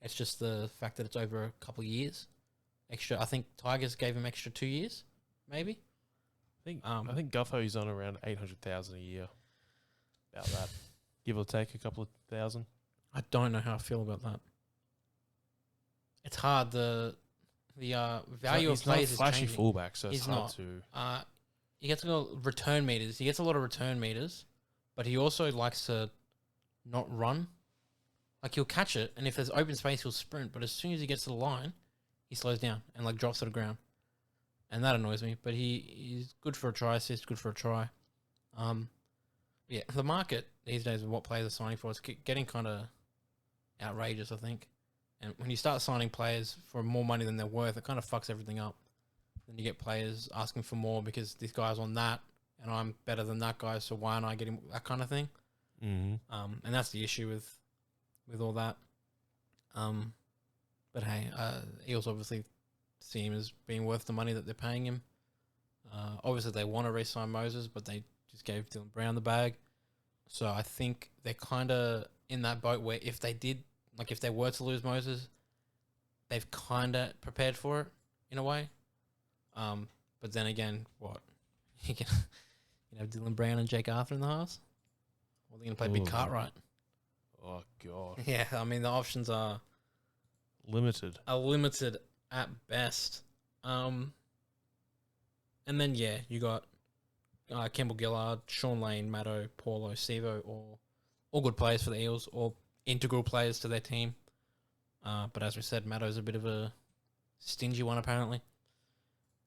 It's just the fact that it's over a couple of years. Extra, I think Tigers gave him extra 2 years, maybe. I think Gutho's on around 800,000 a year. About that, give or take a couple of thousand. I don't know how I feel about that. It's hard. The value of players is flashy changing. fullback, so it's He's hard not. to. He gets a lot of return meters. He gets a lot of return meters, but he also likes to not run. Like he'll catch it, and if there's open space, he'll sprint. But as soon as he gets to the line, he slows down and like drops to the ground, and that annoys me. But he's good for a try assist, good for a try. Yeah, the market these days of what players are signing for is getting kind of outrageous, I think. And when you start signing players for more money than they're worth, it kind of fucks everything up. Then you get players asking for more because this guy's on that, and I'm better than that guy, so why aren't I getting that kind of thing? Mm-hmm. And that's the issue with all that. But hey, Eels obviously see him as being worth the money that they're paying him. Obviously, they want to re-sign Moses, but they just gave Dylan Brown the bag. So I think they're kind of in that boat where if they were to lose Moses, they've kind of prepared for it in a way. But then again, what? You can have Dylan Brown and Jake Arthur in the halves? Or they're going to play Big Cartwright? Oh, God. Yeah, I mean, the options are limited at best. And then, yeah, you got Campbell Gillard, Sean Lane, Matto, Paulo, Sivo, all good players for the Eels, all integral players to their team. But as we said, Matto's a bit of a stingy one, apparently,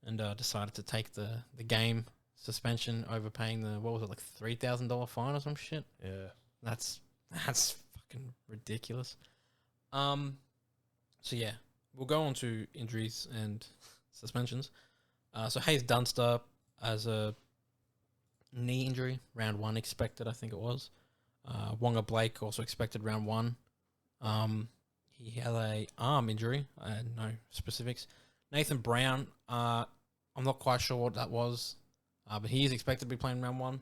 and decided to take the game suspension, overpaying the, what was it, like $3,000 fine or some shit? Yeah. That's fucking ridiculous. So yeah, we'll go on to injuries and suspensions. So Hayes Dunster has a knee injury, round 1 expected, I think it was. Wonga Blake also expected round 1. He had a arm injury, no specifics. Nathan Brown, I'm not quite sure what that was, but he is expected to be playing round 1.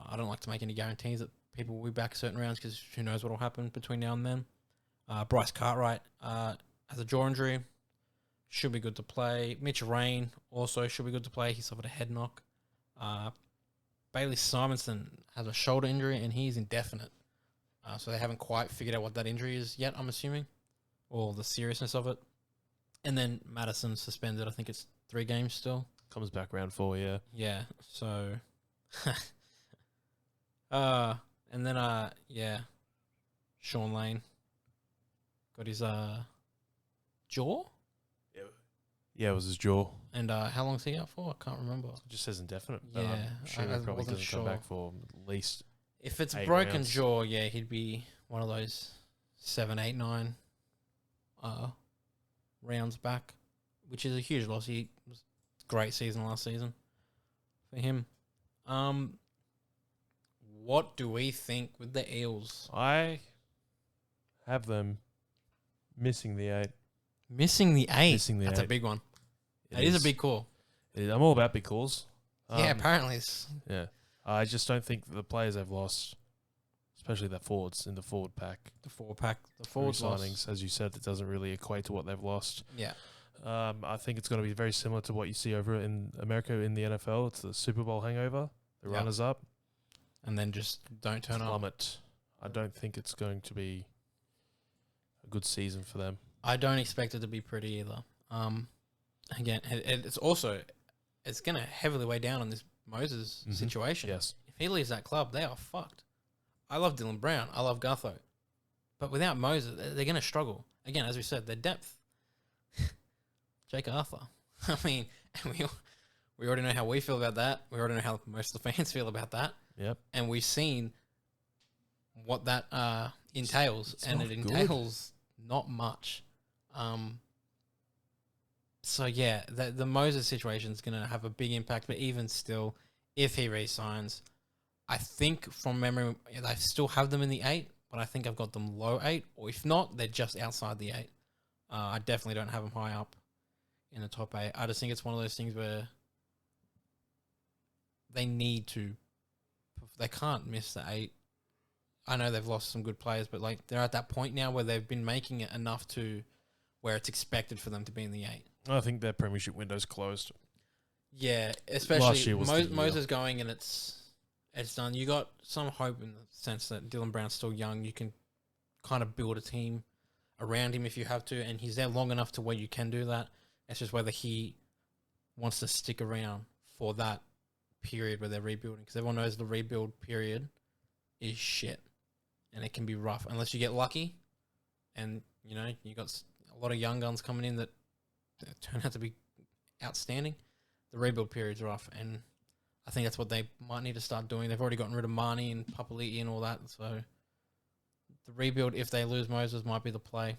I don't like to make any guarantees that people will be back certain rounds because who knows what will happen between now and then. Bryce Cartwright has a jaw injury, should be good to play. Mitch Rain also should be good to play. He suffered a head knock. Bailey Simonson has a shoulder injury and he's indefinite. So they haven't quite figured out what that injury is yet, I'm assuming, or the seriousness of it. And then Madison suspended. I think it's 3 games still. Comes back round 4, yeah. Yeah, so... and then, yeah, Sean Lane got his jaw? Yeah, it was his jaw. And how long's he out for? I can't remember. It just says indefinite. Yeah, I'm sure he probably doesn't come back for at least. If it's a 8 broken rounds. jaw, yeah, he'd be one of those 7, 8, 9 rounds back, which is a huge loss. He was a great season last season for him. What do we think with the Eels? I have them missing the 8. Missing the 8? Missing the That's 8. a big one. It That is a big call. I'm all about big calls. Yeah, apparently it's... Yeah. I just don't think the players they've lost, especially their forwards in the forward pack, The forward signings, as you said, it doesn't really equate to what they've lost. Yeah. I think it's going to be very similar to what you see over in America in the NFL. It's the Super Bowl hangover. The Yeah. runners up. And then just don't turn up. Plummet. I don't think it's going to be a good season for them. I don't expect it to be pretty either. Again, it's also... It's going to heavily weigh down on this Moses situation. Yes. If he leaves that club, they are fucked. I love Dylan Brown. I love Gutho. But without Moses, they're going to struggle. Again, as we said, their depth. Jake Arthur. I mean, we already know how we feel about that. We already know how most of the fans feel about that. Yep. And we've seen what that entails. It's and not it entails not much. So, yeah, the Moses situation is going to have a big impact. But even still, if he re-signs, I think from memory, I still have them in the 8, but I think I've got them low 8. Or if not, they're just outside the 8. I definitely don't have them high up in the top 8. I just think it's one of those things where they need to... They can't miss the 8. I know they've lost some good players, but like they're at that point now where they've been making it enough to where it's expected for them to be in the 8. I think their premiership window's closed. Yeah, Last especially year was the year. Moses going and it's done. You got some hope in the sense that Dylan Brown's still young. You can kind of build a team around him if you have to, and he's there long enough to where you can do that. It's just whether he wants to stick around for that period where they're rebuilding, because everyone knows the rebuild period is shit, and it can be rough unless you get lucky, and you know you got a lot of young guns coming in that turn out to be outstanding. The rebuild period's rough, and I think that's what they might need to start doing. They've already gotten rid of Marnie and Papali'i and all that, so the rebuild, if they lose Moses, might be the play.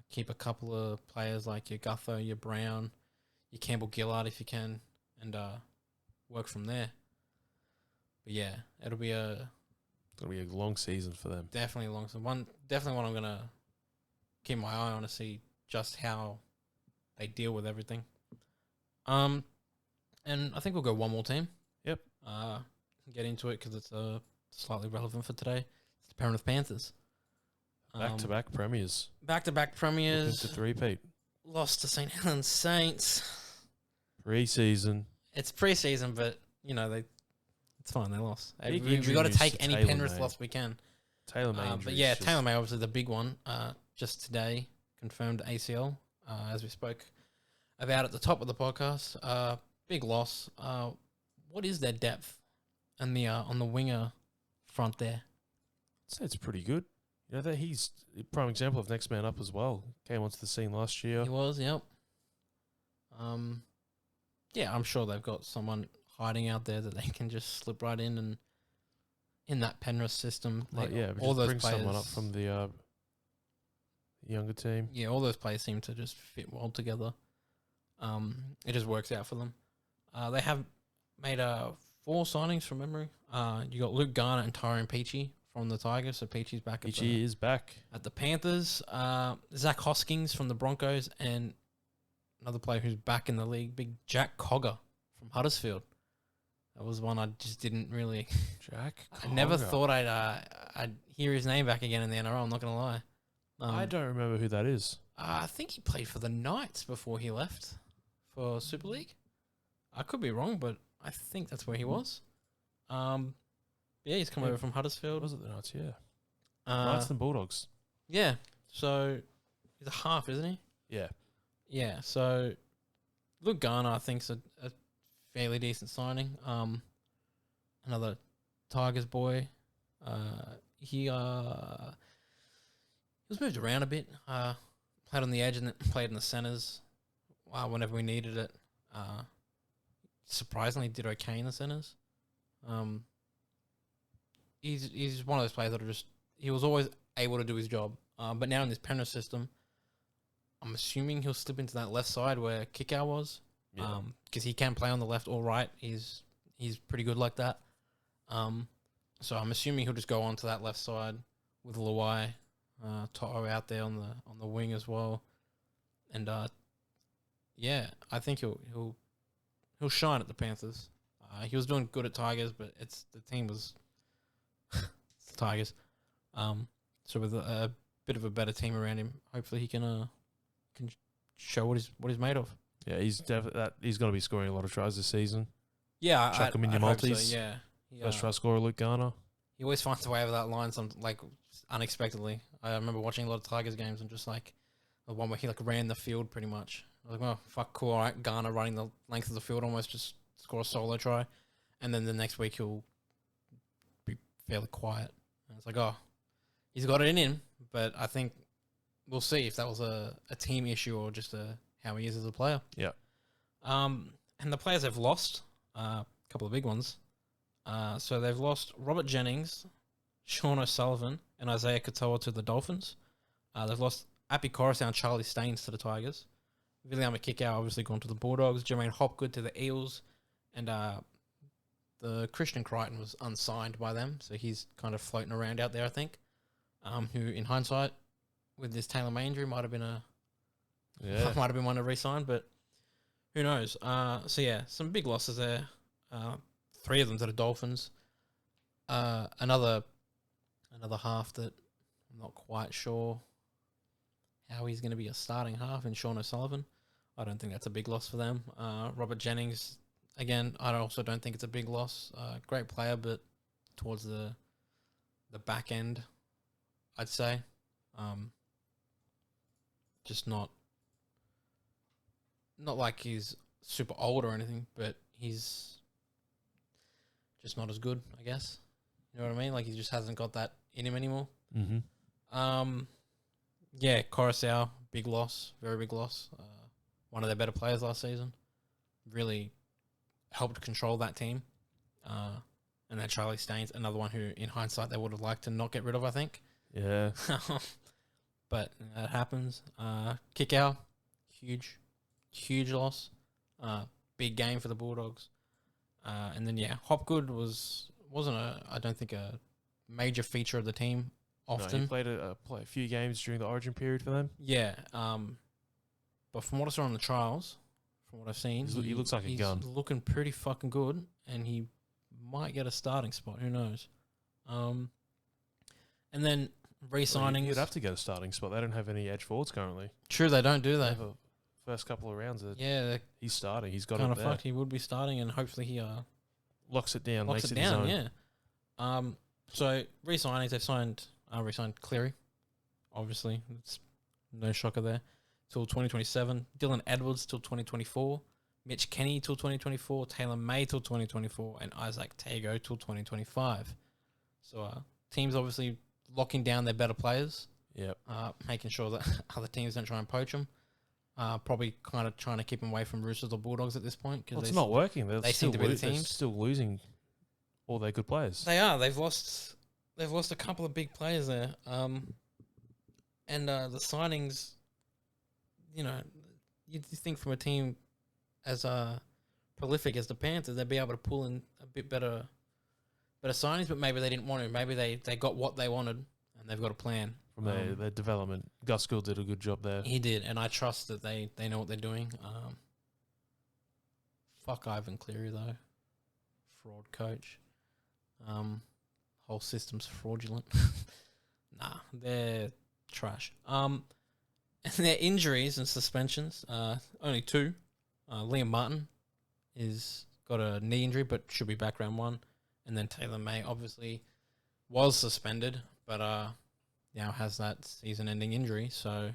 Keep a couple of players like your Gutho, your Brown, your Campbell Gillard if you can, and work from there. But yeah, it'll be a long season for them. definitely long one. Definitely one I'm gonna keep my eye on to see just how they deal with everything. And I think we'll go one more team. Yep. Get into it because it's slightly relevant for today. It's the Penrith Panthers. Back-to-back premiers. Back-to-back premiers. Looking to three-peat. Lost to St. Helens Saints. Pre-season. It's pre-season, but, it's fine. They lost. Big We injury got to news take to any Taylor Penrith May. loss we can. Taylor May But injury yeah, is just- Taylor May obviously the big one. Just today confirmed ACL, as we spoke about at the top of the podcast. Big loss. What is their depth and the on the winger front there? I'd say it's pretty good. That he's a prime example of next man up as well. Came onto the scene last year. He was, yep. Yeah, I'm sure they've got someone hiding out there that they can just slip right in, and in that Penrith system, But all those bring players, someone up from the younger team. yeah, all those players seem to just fit well together. It just works out for them. They have made 4 signings from memory. You got Luke Garner and Tyrone Peachy from the Tigers, so Peachy's back. Peachy is back. At the Panthers. Zach Hoskins from the Broncos, and another player who's back in the league, big Jack Cogger from Huddersfield. That was one I just didn't really. Jack I never Cogger. thought I'd hear his name back again in the NRL. I'm not gonna lie. I don't remember who that is. I think he played for the Knights before he left for Super League. I could be wrong, but I think that's where he was. Yeah, he's come Yeah. over from Huddersfield. Was it the Knights? Yeah. Knights and Bulldogs. Yeah, so he's a half, isn't he? Yeah. Yeah, so Luke Garner, I think, is a fairly decent signing. Another Tigers boy. He was moved around a bit. Played on the edge and then played in the centres whenever we needed it. Surprisingly, did okay in the centres. He's one of those players that he was always able to do his job. But now in this Penrith system, I'm assuming he'll slip into that left side where Kickow was. Yeah. Because he can play on the left or right. He's pretty good like that. So I'm assuming he'll just go on to that left side with Luai, Toto out there on the wing as well. And yeah, I think he'll shine at the Panthers. He was doing good at Tigers, but the team was it's the Tigers. So with a bit of a better team around him, hopefully he can show what he's made of. Yeah, he's going to be scoring a lot of tries this season. Yeah, Chuck him in your I'd hope multis. So, yeah, First try scorer, Luke Garner. he always finds a way over that line, unexpectedly. I remember watching a lot of Tigers games and just like the one where he ran the field pretty much. I was like, oh fuck, cool, all right. Garner running the length of the field, almost just score a solo try, and then the next week he'll be fairly quiet. And it's like, oh, he's got it in him, but I think we'll see if that was a team issue or just how he is as a player. Yeah. And the players they've lost, a couple of big ones. So they've lost Robert Jennings, Sean O'Sullivan, and Isaiah Katoa to the Dolphins. They've lost Appy Coruscant and Charlie Staines to the Tigers. Viliama Kickow obviously gone to the Bulldogs. Jermaine Hopgood to the Eels. And the Christian Crichton was unsigned by them, so he's kind of floating around out there, I think. Who, in hindsight, with this Taylor May injury, might have been one to re-sign, but who knows? So yeah, some big losses there. 3 of them to the Dolphins. Another half that I'm not quite sure how he's going to be a starting half in Sean O'Sullivan. I don't think that's a big loss for them. Robert Jennings, again, I also don't think it's a big loss. Great player, but towards the back end, I'd say. Just not like he's super old or anything, but he's just not as good, I guess. You know what I mean? Like, he just hasn't got that in him anymore. Mm-hmm. Yeah, Coruscant, big loss, very big loss. One of their better players last season. Really helped control that team. And then Charlie Staines, another one who, in hindsight, they would have liked to not get rid of, I think. Yeah. But that happens. Kickow, huge loss. Big game for the Bulldogs. And then, yeah, Hopgood wasn't I don't think, a major feature of the team often. he played a few games during the Origin period for them. Yeah. But from what I saw on the trials, from what I've seen, He looks like a he's gun. looking pretty fucking good, and he might get a starting spot. Who knows? And then re-signings. He'd have to get a starting spot. They don't have any edge forwards currently. True, they don't, do they? First couple of rounds. Yeah, he's starting. He's got kind it of there. fucked. He would be starting, and hopefully he locks it down. locks makes it his down. own. Yeah. So re-signings, they've re-signed Cleary. Obviously, it's no shocker there. Till 2027. Dylan Edwards till 2024. Mitch Kenny till 2024. Taylor May till 2024, and Isaac Tago till 2025. So teams obviously locking down their better players. Yep. Making sure that other teams don't try and poach them. Probably kind of trying to keep them away from Roosters or Bulldogs at this point. Well, it's not working. They seem to be the teams. They're still losing all their good players. They are. They've lost a couple of big players there. And the signings, you know, you'd think from a team as prolific as the Panthers, they'd be able to pull in a bit better signings, but maybe they didn't want to. Maybe they got what they wanted, and they've got a plan. From their development. Gus Gould did a good job there. He did, and I trust that they know what they're doing. Fuck Ivan Cleary, though. Fraud coach. Whole system's fraudulent. Nah, they're trash. And their injuries and suspensions, only two. Liam Martin is got a knee injury, but should be back round one. And then Taylor May obviously was suspended, but now has that season-ending injury, so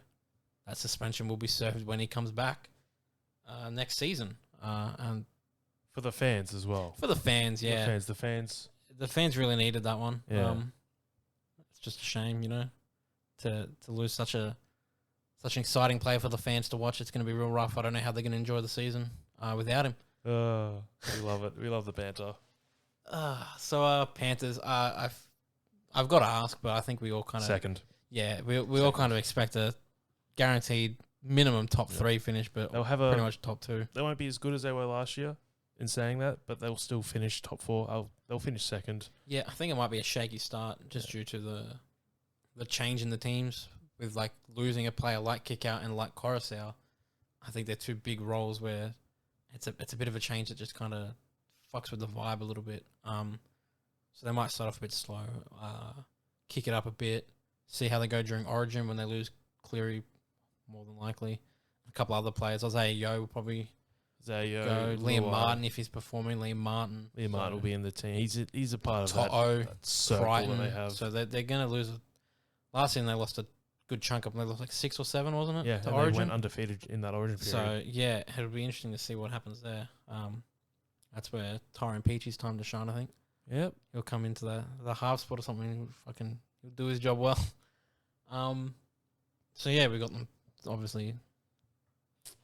that suspension will be served when he comes back next season. And for the fans as well. For the fans, yeah. The fans really needed that one. Yeah. It's just a shame, you know, to lose such an exciting player for the fans to watch. It's going to be real rough. I don't know how they're going to enjoy the season without him. We love it. We love the banter. So Panthers, I've got to ask, but I think we all kind of... Second. Yeah, we all kind of expect a guaranteed minimum top three finish, but they'll have pretty much top two. They won't be as good as they were last year in saying that, but they'll still finish top four. They'll finish second. Yeah, I think it might be a shaky start just due to the change in the teams with like losing a player like Kickout and like Coruscant. I think they're two big roles where it's a bit of a change that just kind of fucks with the vibe a little bit. So they might start off a bit slow, kick it up a bit, see how they go during Origin when they lose Cleary, more than likely. A couple other players, Isaiah Yeo will probably go. Liam Martin, if he's performing, Liam Martin will be in the team. He's a part of that circle Crichton, that they have. So they're going to lose. Last season they lost a good chunk of them. They lost like 6 or 7, wasn't it? Yeah, to and Origin. They went undefeated in that Origin period. So yeah, it'll be interesting to see what happens there. That's where Tyrone Peachy's time to shine, I think. Yep. He'll come into the half spot or something. He'll do his job well. So yeah, we got them obviously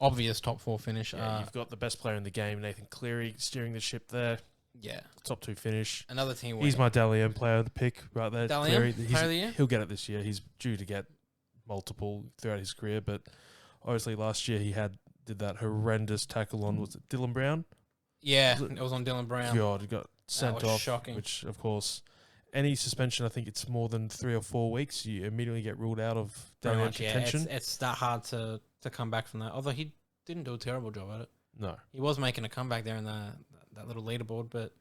obvious top 4 finish. Yeah, you've got the best player in the game, Nathan Cleary, steering the ship there. Yeah. Top 2 finish. Another team. He's my Dally M player of the pick right there. Dally Cleary, player of the year? He'll get it this year. He's due to get multiple throughout his career, but obviously last year he did that horrendous tackle on, was it Dylan Brown? Yeah, it was on Dylan Brown. God, he got sent off, shocking. Which, of course, any suspension, I think it's more than 3 or 4 weeks, you immediately get ruled out of Dally M contention. Yeah, it's that hard to come back from that. Although he didn't do a terrible job at it. No. He was making a comeback there in that little leaderboard, but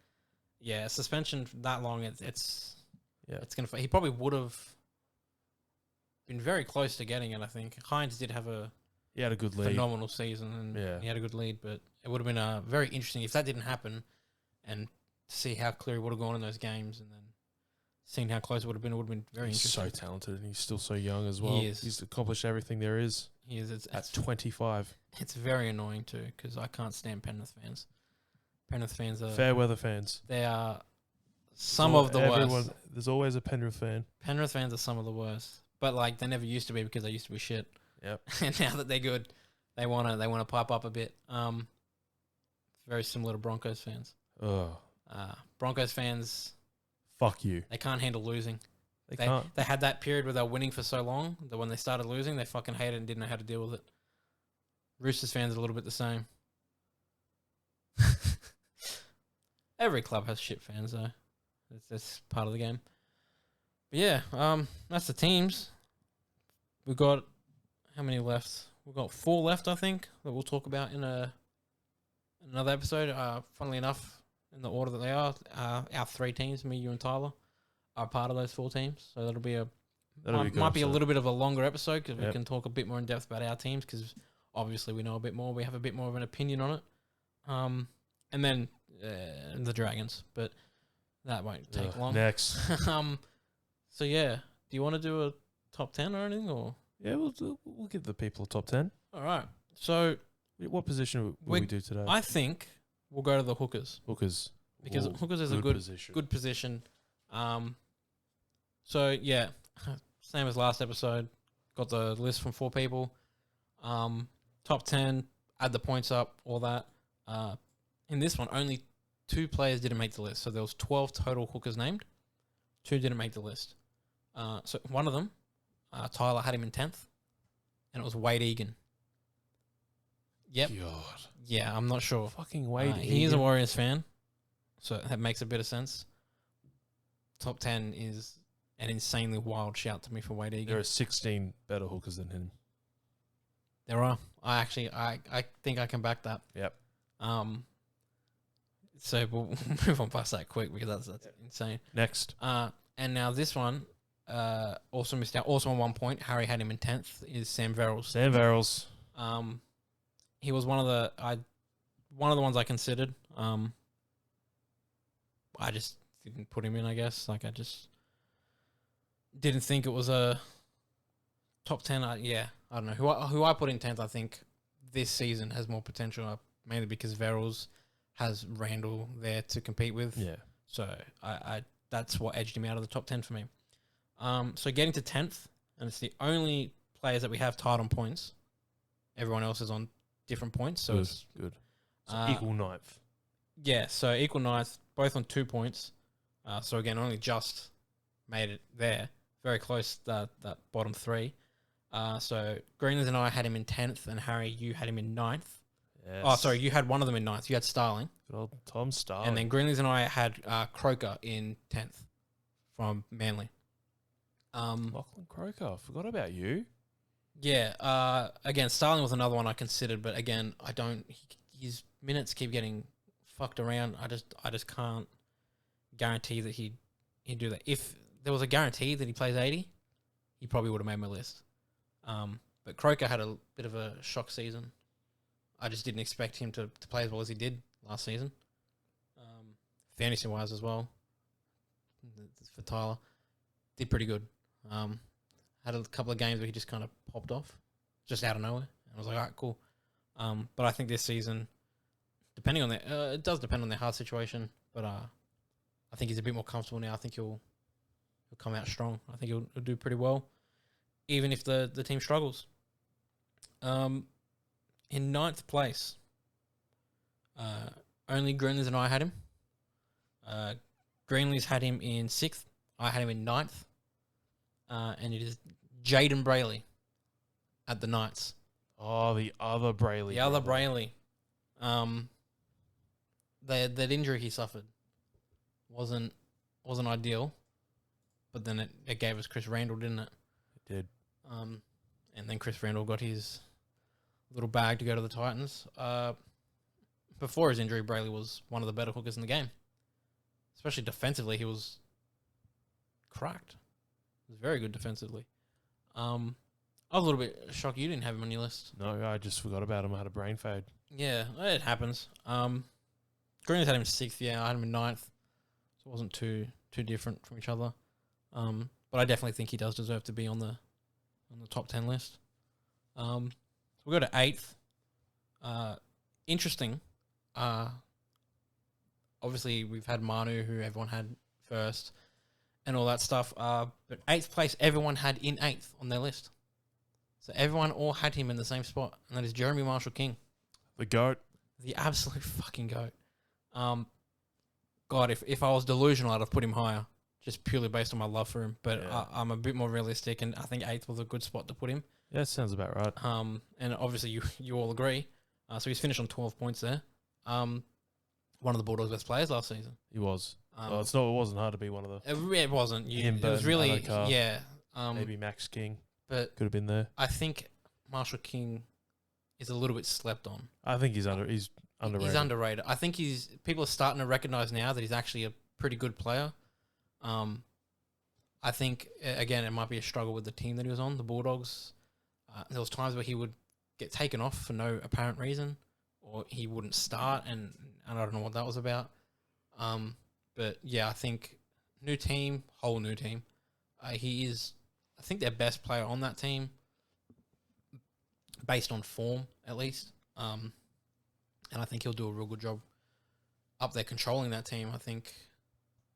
yeah, a suspension for that long, it's going to... He probably would have been very close to getting it, I think. Hines did have he had a good lead. Phenomenal season, and he had a good lead, but it would have been very interesting if that didn't happen, and to see how Cleary would have gone in those games, and then seeing how close it would have been very interesting. He's so talented, and he's still so young as well. He is. He's accomplished everything there is. He is. At 25. It's very annoying too, because I can't stand Penrith fans. Penrith fans are... Fair weather fans. They are some of the worst. There's always a Penrith fan. Penrith fans are some of the worst. But like they never used to be because they used to be shit. Yep. And now that they're good, they wanna pipe up a bit. Very similar to Broncos fans. Broncos fans, fuck you. They can't handle losing. They can't. They had that period where they were winning for so long that when they started losing, they fucking hated it and didn't know how to deal with it. Roosters fans are a little bit the same. Every club has shit fans, though. That's part of the game. But yeah, that's the teams. We've got how many left? We've got 4 left, I think, that we'll talk about in another episode. Funnily enough, in the order that they are, our 3 teams, me, you, and Tyler, are part of those 4 teams. So that'll be a might be a little bit of a longer episode because we can talk a bit more in depth about our teams because obviously we know a bit more. We have a bit more of an opinion on it. And then the Dragons, but that won't take long. Next. So yeah, do you want to do a top 10 or anything, or? Yeah, we'll give the people a top 10. All right. So what position will we do today? I think we'll go to the hookers. Hookers. Because hookers is a good position. So yeah, same as last episode. Got the list from 4 people. Top 10, add the points up, all that. In this one, only 2 players didn't make the list. So there was 12 total hookers named. 2 didn't make the list. So one of them, Tyler had him in 10th, and it was Wade Egan. Yep. God. Yeah, I'm not sure. Fucking Wade Egan. He is a Warriors fan, so that makes a bit of sense. Top 10 is an insanely wild shout to me for Wade Egan. There are 16 better hookers than him. There are. I think I can back that. Yep. So we'll move on past that quick because that's insane. Next. And now this one, also missed out. Also on 1 point, Harry had him in 10th. Is Sam Verrills. Sam Verrills. He was one of the ones I considered. I just didn't put him in. I guess I just didn't think it was a top 10. I don't know who I put in 10th. I think this season has more potential, mainly because Verrills has Randall there to compete with. Yeah. So I that's what edged him out of the top 10 for me. So getting to 10th, and it's the only players that we have tied on points. Everyone else is on different points. So it's good. So equal 9th. Yeah, so equal 9th, both on 2 points. So again, only just made it there. Very close, that bottom 3. So Greenlands and I had him in 10th, and Harry, you had him in 9th. Yes. Oh, sorry, you had one of them in 9th. You had Starling. Good old Tom Starling. And then Greenlands and I had Croker in 10th from Manly. Lachlan Croker, forgot about you. Yeah, again, Starling was another one I considered, but again, his minutes keep getting fucked around. I just can't guarantee that he'd do that. If there was a guarantee that he plays 80, he probably would have made my list. But Croker had a bit of a shock season. I just didn't expect him to play as well as he did last season. Fantasy-wise as well, for Tyler, did pretty good. Had a couple of games where he just kind of popped off, just out of nowhere. And I was like, all right, cool. But I think this season, depending on it does depend on their heart situation. But I think he's a bit more comfortable now. I think he'll come out strong. I think he'll do pretty well, even if the team struggles. In 9th place, only Greenleys and I had him. Greenleys had him in 6th. I had him in 9th. And it is Jaden Brayley at the Knights. Oh, the other Brayley. The other Brayley. That injury he suffered wasn't ideal, but then it gave us Chris Randall, didn't it? It did. And then Chris Randall got his little bag to go to the Titans. Before his injury, Brayley was one of the better hookers in the game. Especially defensively, he was cracked. He was very good defensively. I was a little bit shocked you didn't have him on your list. No, I just forgot about him. I had a brain fade. Yeah, it happens. Greenleys had him in 6th. Yeah, I had him in 9th. So it wasn't too different from each other. But I definitely think he does deserve to be on the top 10 list. So we'll go to 8th. Interesting. Obviously, we've had Manu, who everyone had first, and all that stuff. But 8th place, everyone had in 8th on their list. So everyone all had him in the same spot, and that is Jeremy Marshall-King. The GOAT. The absolute fucking GOAT. God, if I was delusional, I'd have put him higher, just purely based on my love for him. But yeah. I'm a bit more realistic, and I think 8th was a good spot to put him. Yeah, that sounds about right. And obviously you all agree. So he's finished on 12 points there. One of the Bulldogs' best players last season. He was. It's not. It wasn't hard to be one of the. It wasn't. Him, It was Burton, really Adokar, yeah. maybe Max King But could have been there. I think Marshall King is a little bit slept on. I think he's underrated. He's underrated. I think people are starting to recognize now that he's actually a pretty good player. I think again it might be a struggle with the team that he was on, the Bulldogs. There was times where he would get taken off for no apparent reason, or he wouldn't start, and I don't know what that was about. But yeah, I think whole new team. He is, I think, their best player on that team, based on form at least. And I think he'll do a real good job up there controlling that team. I think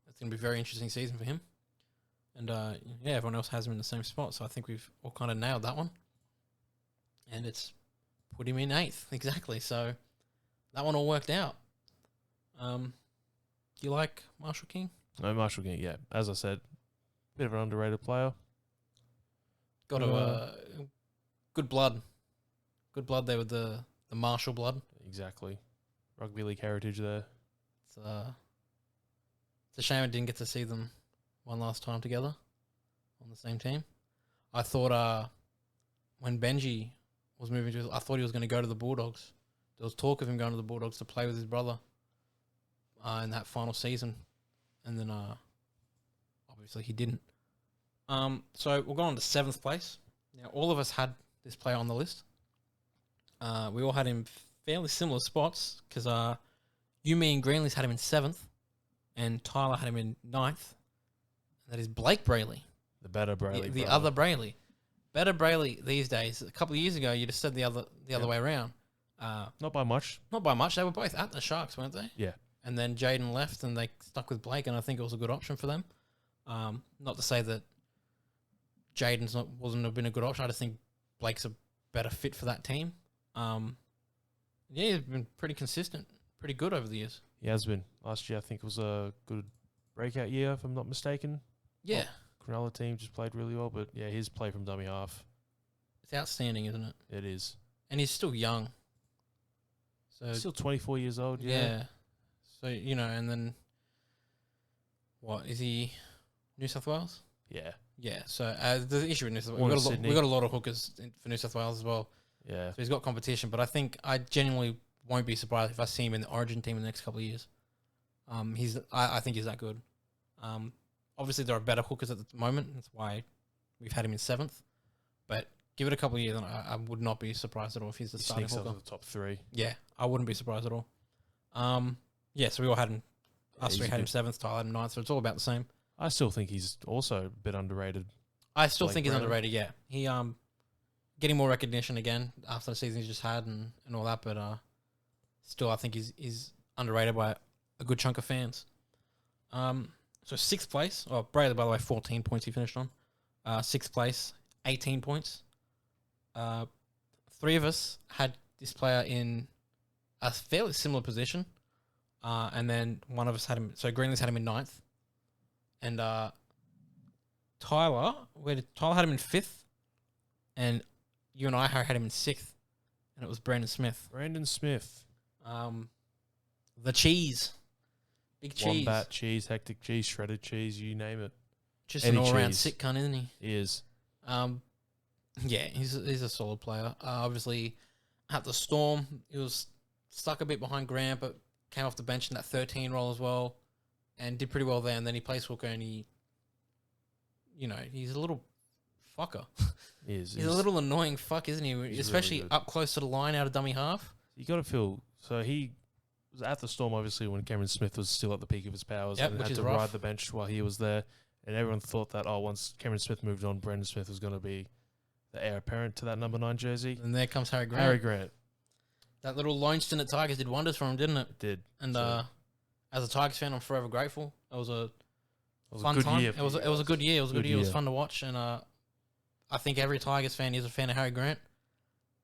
it's going to be a very interesting season for him. And yeah, everyone else has him in the same spot, so I think we've all kind of nailed that one. And it's put him in 8th, exactly. So that one all worked out. Do you like Marshall King? No, Marshall King, yeah. As I said, bit of an underrated player. Got a good blood. Good blood there with the Marshall blood. Exactly. Rugby league heritage there. It's a shame I didn't get to see them one last time together on the same team. I thought when Benji was moving to, I thought he was going to go to the Bulldogs. There was talk of him going to the Bulldogs to play with his brother in that final season, and then obviously he didn't. So we'll go on to 7th place. Now all of us had this player on the list. We all had him fairly similar spots because you, me, and Greenleys had him in 7th, and Tyler had him in 9th. That is Blake Brayley. The better Brayley. The other Brayley. Better Brayley these days. A couple of years ago, you just said the other way around. Not by much. Not by much. They were both at the Sharks, weren't they? Yeah. And then Jaden left, and they stuck with Blake, and I think it was a good option for them. Not to say that Jaden's wasn't have been a good option. I just think Blake's a better fit for that team. Yeah, he's been pretty consistent, pretty good over the years. He has been. Last year, I think, was a good breakout year, if I'm not mistaken. Yeah. Cronulla team just played really well, but yeah, his play from dummy half. It's outstanding, isn't it? It is. And he's still young. So He's still 24 years old, yeah. So, and then, what, is he New South Wales? Yeah. Yeah, so the issue with New South Wales, we've got a lot of hookers for New South Wales as well. Yeah. So he's got competition, but I think I genuinely won't be surprised if I see him in the Origin team in the next couple of years. I think he's that good. Obviously, there are better hookers at the moment. That's why we've had him in 7th. But give it a couple of years, and I would not be surprised at all if he's the starting hooker. Up to the top 3. Yeah, I wouldn't be surprised at all. Yeah, so we all had him. Us three had him 7th, Tyler had him 9th, so it's all about the same. I still think he's also a bit underrated. I still think he's underrated, yeah. He getting more recognition again after the season he's just had and all that, but still I think he's underrated by a good chunk of fans. So 6th place, Brayley, by the way, 14 points he finished on. 6th place, 18 points. 3 of us had this player in a fairly similar position. And then one of us had him, so Greenleys had him in 9th. And Tyler had him in 5th. And you and I had him in 6th. And it was Brandon Smith. The cheese. Big cheese. Wombat cheese, hectic cheese, shredded cheese, you name it. Just an all-around sick cunt, isn't he? He is. Yeah, he's a solid player. Obviously, at the Storm, he was stuck a bit behind Grant, but came off the bench in that 13 role as well, and did pretty well there. And then he plays hooker, and he's a little fucker. He's a little annoying fuck, isn't he? Especially really up close to the line out of dummy half. You got to feel so he was at the Storm, obviously, when Cameron Smith was still at the peak of his powers and had to ride the bench while he was there. And everyone thought that, once Cameron Smith moved on, Brandon Smith was going to be the heir apparent to that number 9 jersey. And there comes Harry Grant. That little loan stint at Tigers did wonders for him, didn't it? It did. And as a Tigers fan, I'm forever grateful. It was a fun time. It was a good year. It was a good year. It was fun to watch. And I think every Tigers fan is a fan of Harry Grant.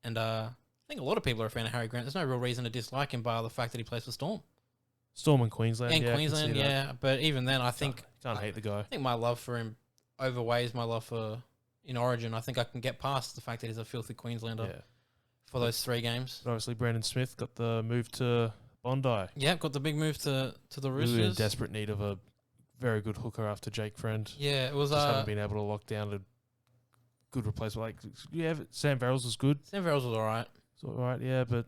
And I think a lot of people are a fan of Harry Grant. There's no real reason to dislike him by the fact that he plays for Storm. Storm and Queensland. And Queensland, yeah. But even then, I think... Can't hate the guy. I think my love for him overweighs my love for in Origin. I think I can get past the fact that he's a filthy Queenslander for those 3 games. But obviously, Brandon Smith got the move to Bondi. Yeah, got the big move to the We were in Roosters. desperate need of a very good hooker after Jake Friend. Yeah, it was Just haven't been able to lock down a good replacement. Like, yeah, Sam Verrills was good. Sam Verrills was all right. It's all right, yeah, but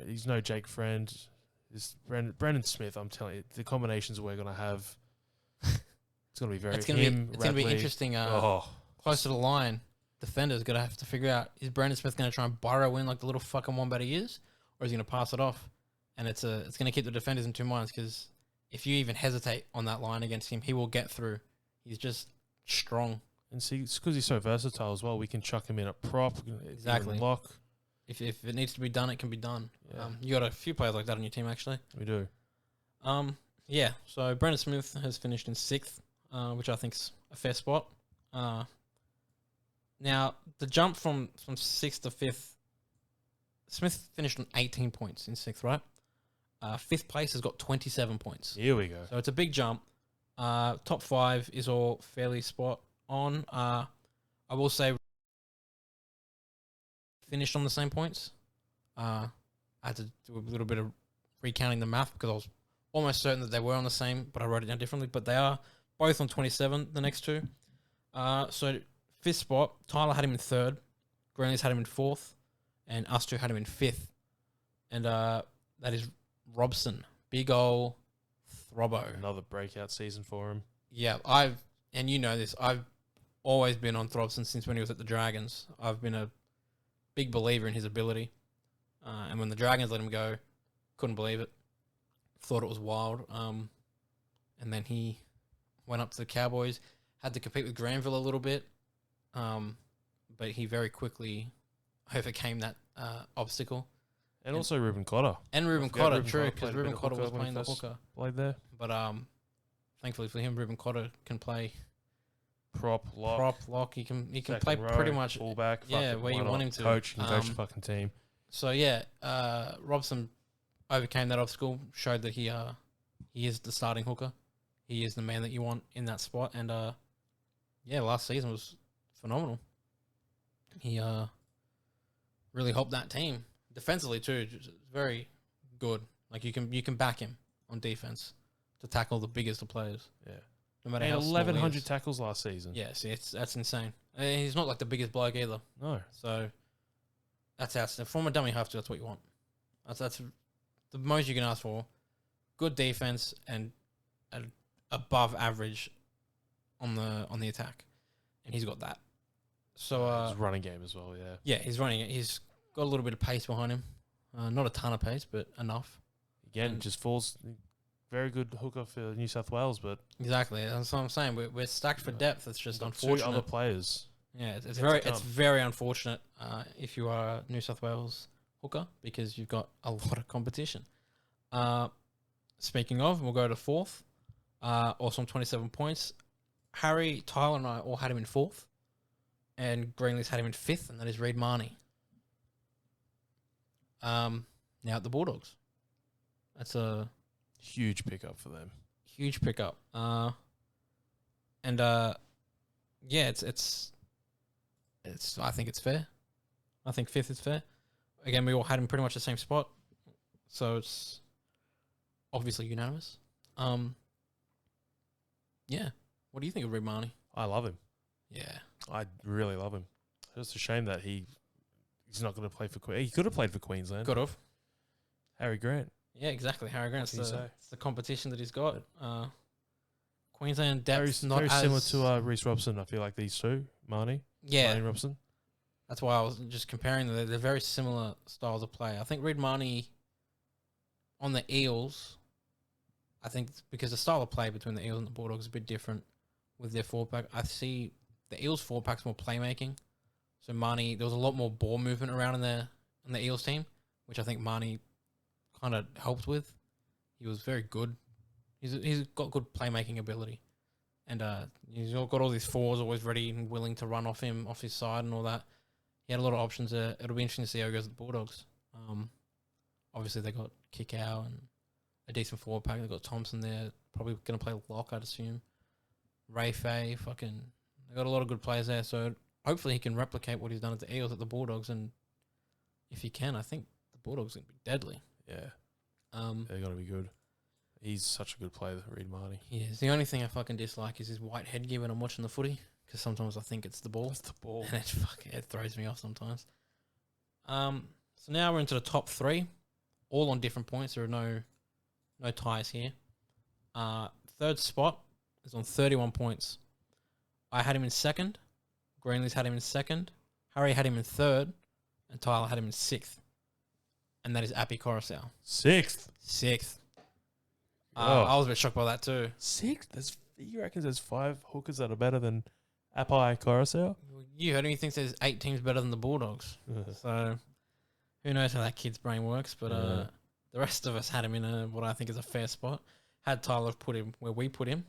he's no Jake Friend. It's Brendan Smith. I'm telling you, the combinations we're gonna have, it's gonna be very. It's gonna be interesting. Close to the line, defender's gonna have to figure out, is Brendan Smith gonna try and burrow in like the little fucking wombat he is, or is he gonna pass it off? And it's gonna keep the defenders in two minds, because if you even hesitate on that line against him, he will get through. He's just strong. And see, it's because he's so versatile as well. We can chuck him in at prop, exactly, lock. If it needs to be done, it can be done. Yeah. You got a few players like that on your team, actually. We do. Yeah. So Brendan Smith has finished in 6th, which I think's a fair spot. Now the jump from 6th to 5th, Smith finished on 18 points in 6th, right? 5th place has got 27 points. Here we go. So it's a big jump. Top 5 is all fairly spot on. I will say finished on the same points. I had to do a little bit of recounting the math because I was almost certain that they were on the same, but I wrote it down differently. But they are both on 27, the next two. So 5th spot, Tyler had him in 3rd, Greenleys had him in 4th, and us two had him in 5th. And that is Robson, big ol' Throbbo. Another breakout season for him. Yeah, and you know this, I've always been on Throbson since when he was at the Dragons. I've been a big believer in his ability. And when the Dragons let him go, couldn't believe it. Thought it was wild. And then he went up to the Cowboys, had to compete with Granville a little bit. But he very quickly overcame that obstacle. And also Ruben Cotter. And Ruben Cotter, true, because Ruben Cotter was playing the hooker. Played there. But thankfully for him, Ruben Cotter can play prop, lock. He can play row, pretty much fullback. Yeah, where you want him to. Coach, he can coach the fucking team. So yeah, Robson overcame that obstacle, showed that he is the starting hooker. He is the man that you want in that spot, and yeah, last season was phenomenal. He really helped that team defensively too. Just very good. Like you can back him on defense to tackle the biggest of players. Yeah. No matter how 1,100 small tackles last season. Yeah, see, that's insane. And he's not like the biggest bloke either. No. So that's outstanding. From a dummy half, that's what you want. That's the most you can ask for. Good defense and above average on the attack, and he's got that. So his running game as well. Yeah. Yeah, he's running it. He's got a little bit of pace behind him. Not a ton of pace, but enough. Again, and just falls. Very good hooker for New South Wales, but exactly, that's what I'm saying. We're stacked for depth. It's just unfortunate. 2 other players. Yeah, it's very unfortunate if you are a New South Wales hooker, because you've got a lot of competition. Speaking of, we'll go to 4th. Also on 27 points. Harry, Tyler, and I all had him in 4th, and Greenleys had him in 5th, and that is Reid Marnie. Now at the Bulldogs, that's a huge pickup for them. Huge pickup. Yeah, it's. I think it's fair. I think 5th is fair. Again, we all had him pretty much the same spot, so it's obviously unanimous. Yeah. What do you think of Reid Marnie? I love him. Yeah, I really love him. It's a shame that he's not going to play for Queensland. He could have played for Queensland. Could have. Harry Grant. Yeah, exactly. Harry Grant's the competition that he's got. Queensland depth very similar to Reece Robson. I feel like these two, Marnie. Yeah, Marnie Robson. That's why I was just comparing them. They're very similar styles of play. I think Reid Marnie on the Eels, I think because the style of play between the Eels and the Bulldogs is a bit different with their 4-pack. I see the Eels 4-pack's more playmaking. So Marnie, there was a lot more ball movement around in the Eels team, which I think Marnie kind of helped with. He was very good. He's got good playmaking ability, and he's got all these 4s always ready and willing to run off his side and all that. He had a lot of options there. It'll be interesting to see how he goes with the Bulldogs. Obviously they got Kikau and a decent 4-pack. They got Thompson there, probably going to play lock, I'd assume. Ray Fay, they got a lot of good players there. So hopefully he can replicate what he's done at the Eels at the Bulldogs, and if he can, I think the Bulldogs are going to be deadly. Yeah. They're gonna be good. He's such a good player, Reed Marty. Yeah, the only thing I fucking dislike is his white headgear when I'm watching the footy, because sometimes I think it's the ball. That's the ball. And it throws me off sometimes. So now we're into the top 3, all on different points. There are no ties here. Third spot is on 31 points. I had him in second. Greenlee's had him in second. Harry had him in third. And Tyler had him in 6th. And that is Appy Coruscant. 6th. 6th. Oh. I was a bit shocked by that too. 6th? You reckon there's 5 hookers that are better than Appy Coruscant? You heard him, he thinks there's 8 teams better than the Bulldogs. So who knows how that kid's brain works. But the rest of us had him in what I think is a fair spot. Had Tyler put him where we put him,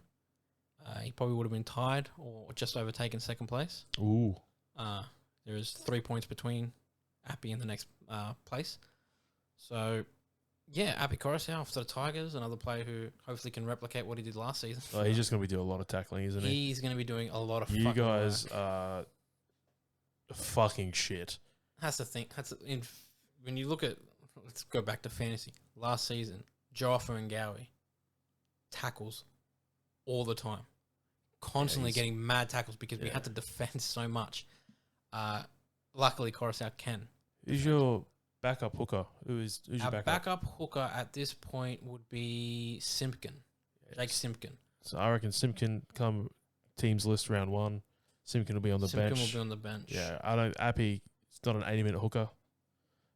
he probably would have been tied or just overtaken second place. Ooh. There is 3 points between Appy and the next place. So, yeah, Appy Coruscant off to the Tigers, another player who hopefully can replicate what he did last season. Oh, he's just going to be doing a lot of tackling, isn't he? He's going to be doing a lot of You fucking guys work. are fucking shit. That's the thing. When you look at, let's go back to fantasy. Last season, Joaffa and Gowie tackles all the time. Constantly getting mad tackles because we had to defend so much. Luckily, Coruscant can. Who's your backup hooker? Who's your Our backup? backup hooker at this point would be Simpkin. Jake Simpkin. So I reckon Simpkin come teams list round 1. Simpkin will be on the bench. Simpkin will be on the bench. Yeah, I don't. Appy is not an 80-minute hooker,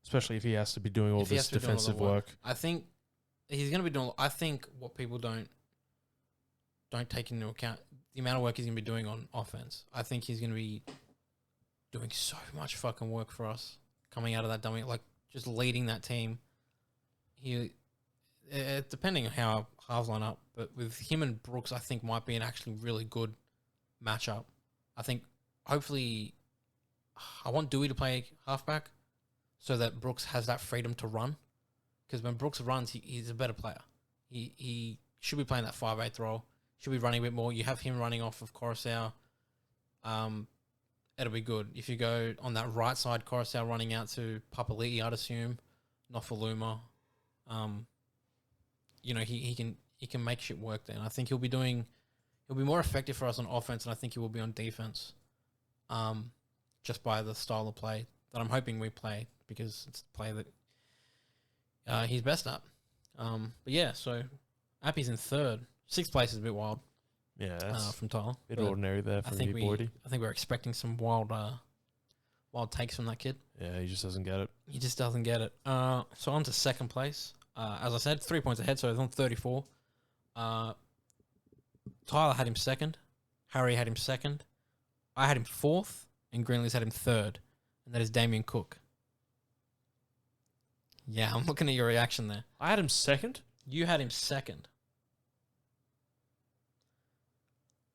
especially if he has to be doing all this defensive work. I think he's going to be doing. I think what people don't take into account the amount of work he's going to be doing on offense. I think he's going to be doing so much fucking work for us coming out of that dummy, like just leading that team. Depending on how halves line up, but with him and Brooks, I think might be an actually really good matchup. I think hopefully I want Dewey to play halfback so that Brooks has that freedom to run. Because when Brooks runs, he's a better player. He should be playing that 5'8" role. Should be running a bit more. You have him running off of Coruscant. It'll be good. If you go on that right side, Coruscant running out to Papali'i, I'd assume, Nofaluma. He can make shit work there. And I think he'll be more effective for us on offense, and I think he will be on defense. Just by the style of play that I'm hoping we play, because it's the play that he's best at. But yeah, so Appy's in third. 6th place is a bit wild. Yeah, that's from Tyler. a bit ordinary there from you, Boydie. I think we're expecting some wild takes from that kid. Yeah, he just doesn't get it. He just doesn't get it. So on to second place. As I said, 3 points ahead, so he's on 34. Tyler had him second. Harry had him second. I had him 4th, and Greenlee's had him 3rd, and that is Damien Cook. Yeah, I'm looking at your reaction there. I had him second. You had him second.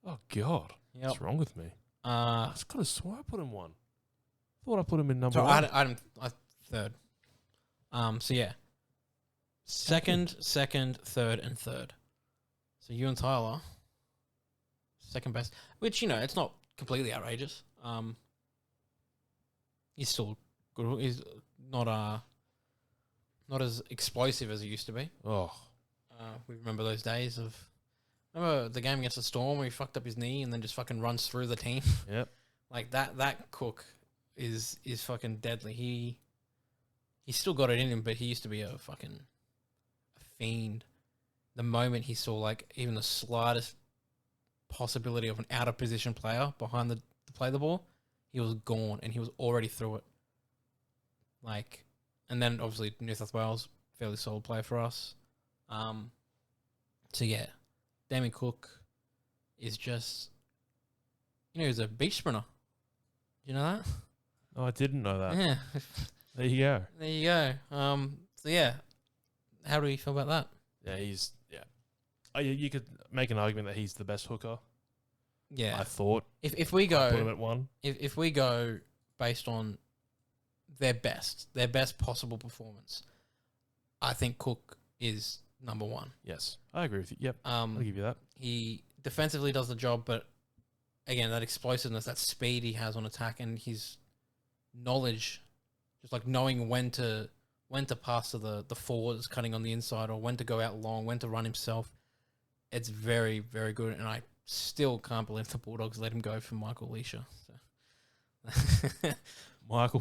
Oh God, Yep. what's wrong with me? I just could have swore I put him 1. Thought I put him in number So 1. I had him 3rd. So yeah, second, 3rd, and 3rd. So you and Tyler, second best. Which it's not completely outrageous. He's still good. He's not as explosive as he used to be. Oh, We remember those days of. Remember the game against the Storm where he fucked up his knee and then just fucking runs through the team? yep. Like that Cook is fucking deadly. He's still got it in him, but he used to be a fiend. The moment he saw like even the slightest possibility of an out of position player behind to play the ball, he was gone and he was already through it. And then obviously New South Wales, fairly solid player for us. So yeah, Damien Cook is just, he's a beach sprinter. You know that? Oh, I didn't know that. Yeah. There you go. There you go. So yeah, how do you feel about that? Yeah, Oh, you could make an argument that he's the best hooker. Yeah. I thought. If we go, I put him at 1. if we go based on their best possible performance, I think Cook is number 1. Yes, I agree with you. Yep, I'll give you that. He defensively does the job, but again, that explosiveness, that speed he has on attack, and his knowledge, just like knowing when to when to pass to the forwards cutting on the inside, or when to go out long, when to run himself. It's very, very good, and I still can't believe the Bulldogs let him go for Michael Leisha. So. Michael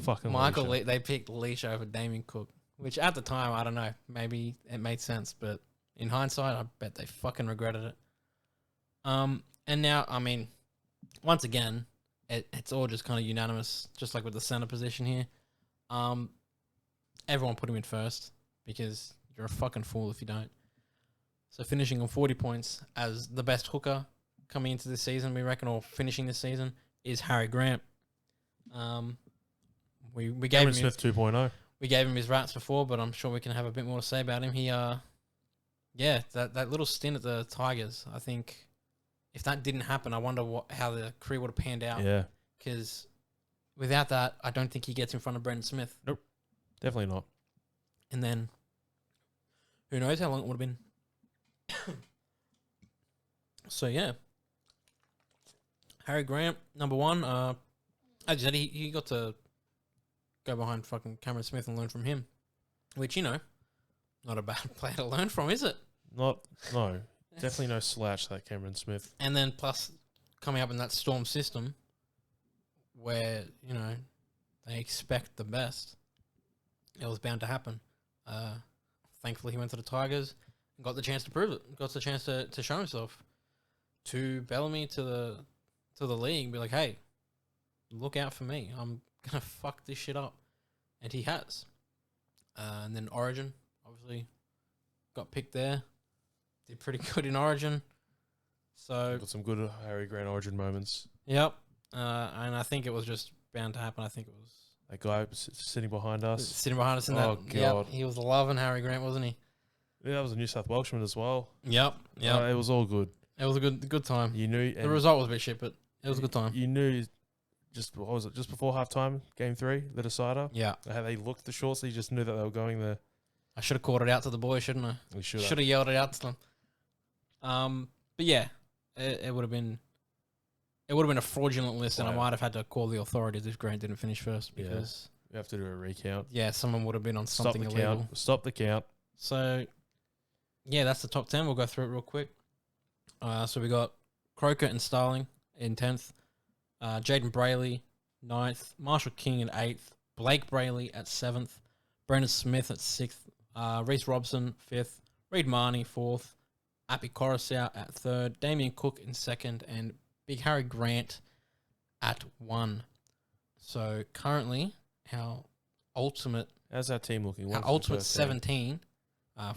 they picked Leisha over Damien Cook, which at the time, I don't know, maybe it made sense, but in hindsight, I bet they fucking regretted it. And now, I mean, once again, it's all just kind of unanimous, just like with the center position here. Everyone put him in first because you're a fucking fool if you don't. So finishing on 40 points as the best hooker coming into this season, we reckon, or finishing this season, is Harry Grant. We gave Cameron him Smith 2.0. We gave him his raps before, but I'm sure we can have a bit more to say about him. He, that little stint at the Tigers, I think, if that didn't happen, I wonder how the career would have panned out. Yeah. Because without that, I don't think he gets in front of Brendan Smith. Nope. Definitely not. And then, who knows how long it would have been. So, yeah. Harry Grant, number one. As you said, he got to go behind fucking Cameron Smith and learn from him. Which, not a bad player to learn from, is it? No. Definitely no slouch, that Cameron Smith. And then plus coming up in that Storm system where, they expect the best. It was bound to happen. Thankfully, he went to the Tigers and got the chance to prove it. Got the chance to show himself. To Bellamy, to the league, be like, hey, look out for me. I'm going to fuck this shit up. And he has. And then Origin, obviously, got picked there. Did pretty good in Origin. So Got some good Harry Grant Origin moments. Yep. And I think it was just bound to happen. I think it was That guy sitting behind us. Sitting behind us in Oh, that. God. Yep, he was loving Harry Grant, wasn't he? Yeah, that was a New South Welshman as well. Yep. It was all good. It was a good time. You knew The result was a bit shit, but it was a good time. You knew just before halftime, game 3, the decider. Yeah. How they looked the shorts, you just knew that they were going there. I should have called it out to the boys, shouldn't I? We should have yelled it out to them. But yeah, it would have been a fraudulent list, and I might have had to call the authorities if Grant didn't finish first because we have to do a recount. Yeah, someone would have been on something illegal. Stop the count. So yeah, that's the top 10. We'll go through it real quick. So we got Croker and Starling in 10th, Jaden Brayley 9th, Marshall King at 8th, Blake Brayley at 7th, Brendan Smith at 6th, Reece Robson 5th, Reid Marnie 4th, Api Coruscant at 3rd, Damien Cook in 2nd, and Big Harry Grant at 1. So currently, our ultimate... How's that team looking? Our ultimate 17...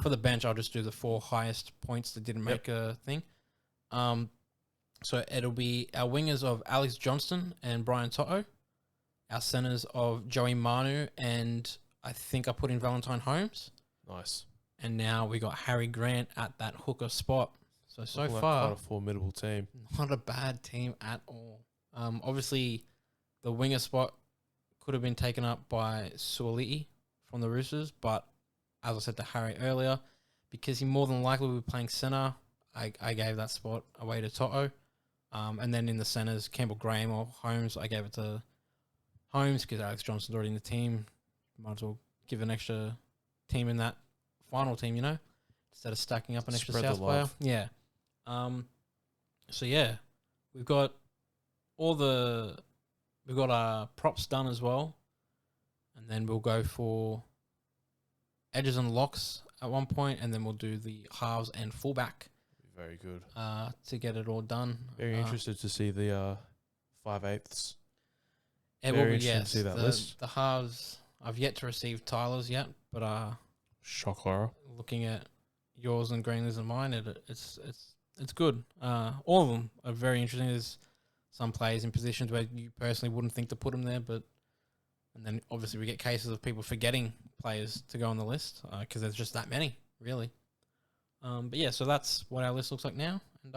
for the bench, I'll just do the 4 highest points that didn't make a thing. So it'll be our wingers of Alex Johnston and Brian Toto, our centers of Joey Manu, and I think I put in Valentine Holmes. Nice. And now we got Harry Grant at that hooker spot. So far, quite a formidable team. Not a bad team at all. Obviously, the winger spot could have been taken up by Suoli'i from the Roosters, but as I said to Harry earlier, because he more than likely will be playing centre, I gave that spot away to Toto. And then in the centres, Campbell Graham or Holmes, I gave it to Holmes because Alex Johnson's already in the team. Might as well give an extra team in that final team, instead of stacking up an extra South player. Yeah. So yeah, we've got our props done as well. And then we'll go for edges and locks at one point, and then we'll do the halves and fullback. Very good. To get it all done. Very interested to see the 5/8ths. It Very will be, interested to see that list. The halves, I've yet to receive Tyler's yet, but shock horror. Looking at yours and Greenley's and mine, it's good. All of them are very interesting. There's some players in positions where you personally wouldn't think to put them there, and then obviously we get cases of people forgetting players to go on the list because there's just that many, really. But yeah, so that's what our list looks like now. And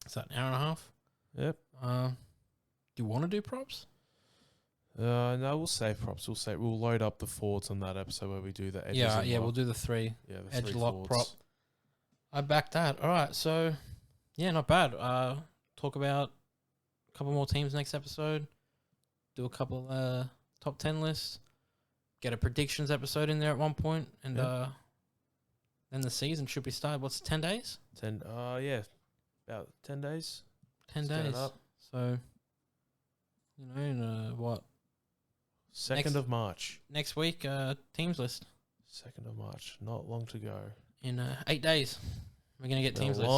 is that an hour and a half? Yep. Do you want to do props? No, we'll save props. We'll load up the forwards on that episode where we do the edges. Yeah, we'll do the 3. Yeah, the edge 3 lock forwards. prop. I back that. All right, so yeah, not bad. Talk about a couple more teams next episode. Do a couple top 10 lists. get a predictions episode in there at one point, and then the season should be started. What's 10 days? Yeah, about 10 days. 10 days. So, you know, in what? 2nd of March. Next week, teams list. 2nd of March. Not long to go. In 8 days, we're going to get teams list.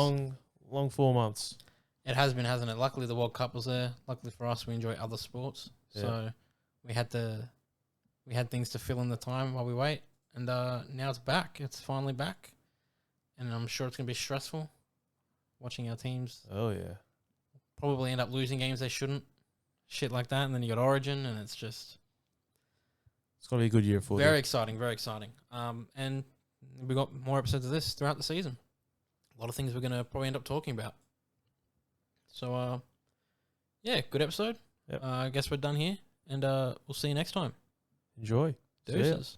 Long 4 months. It has been, hasn't it? Luckily, the World Cup was there. Luckily for us, we enjoy other sports. Yeah. So we had things to fill in the time while we wait. And now it's back. It's finally back. And I'm sure it's going to be stressful watching our teams. Oh, yeah. Probably end up losing games they shouldn't. Shit like that. And then you got Origin, and it's just... It's going to be a good year for you. Very exciting, very exciting. And we got more episodes of this throughout the season. A lot of things we're going to probably end up talking about. So, yeah, good episode. Yep. I guess we're done here. And we'll see you next time. Enjoy. Deuces.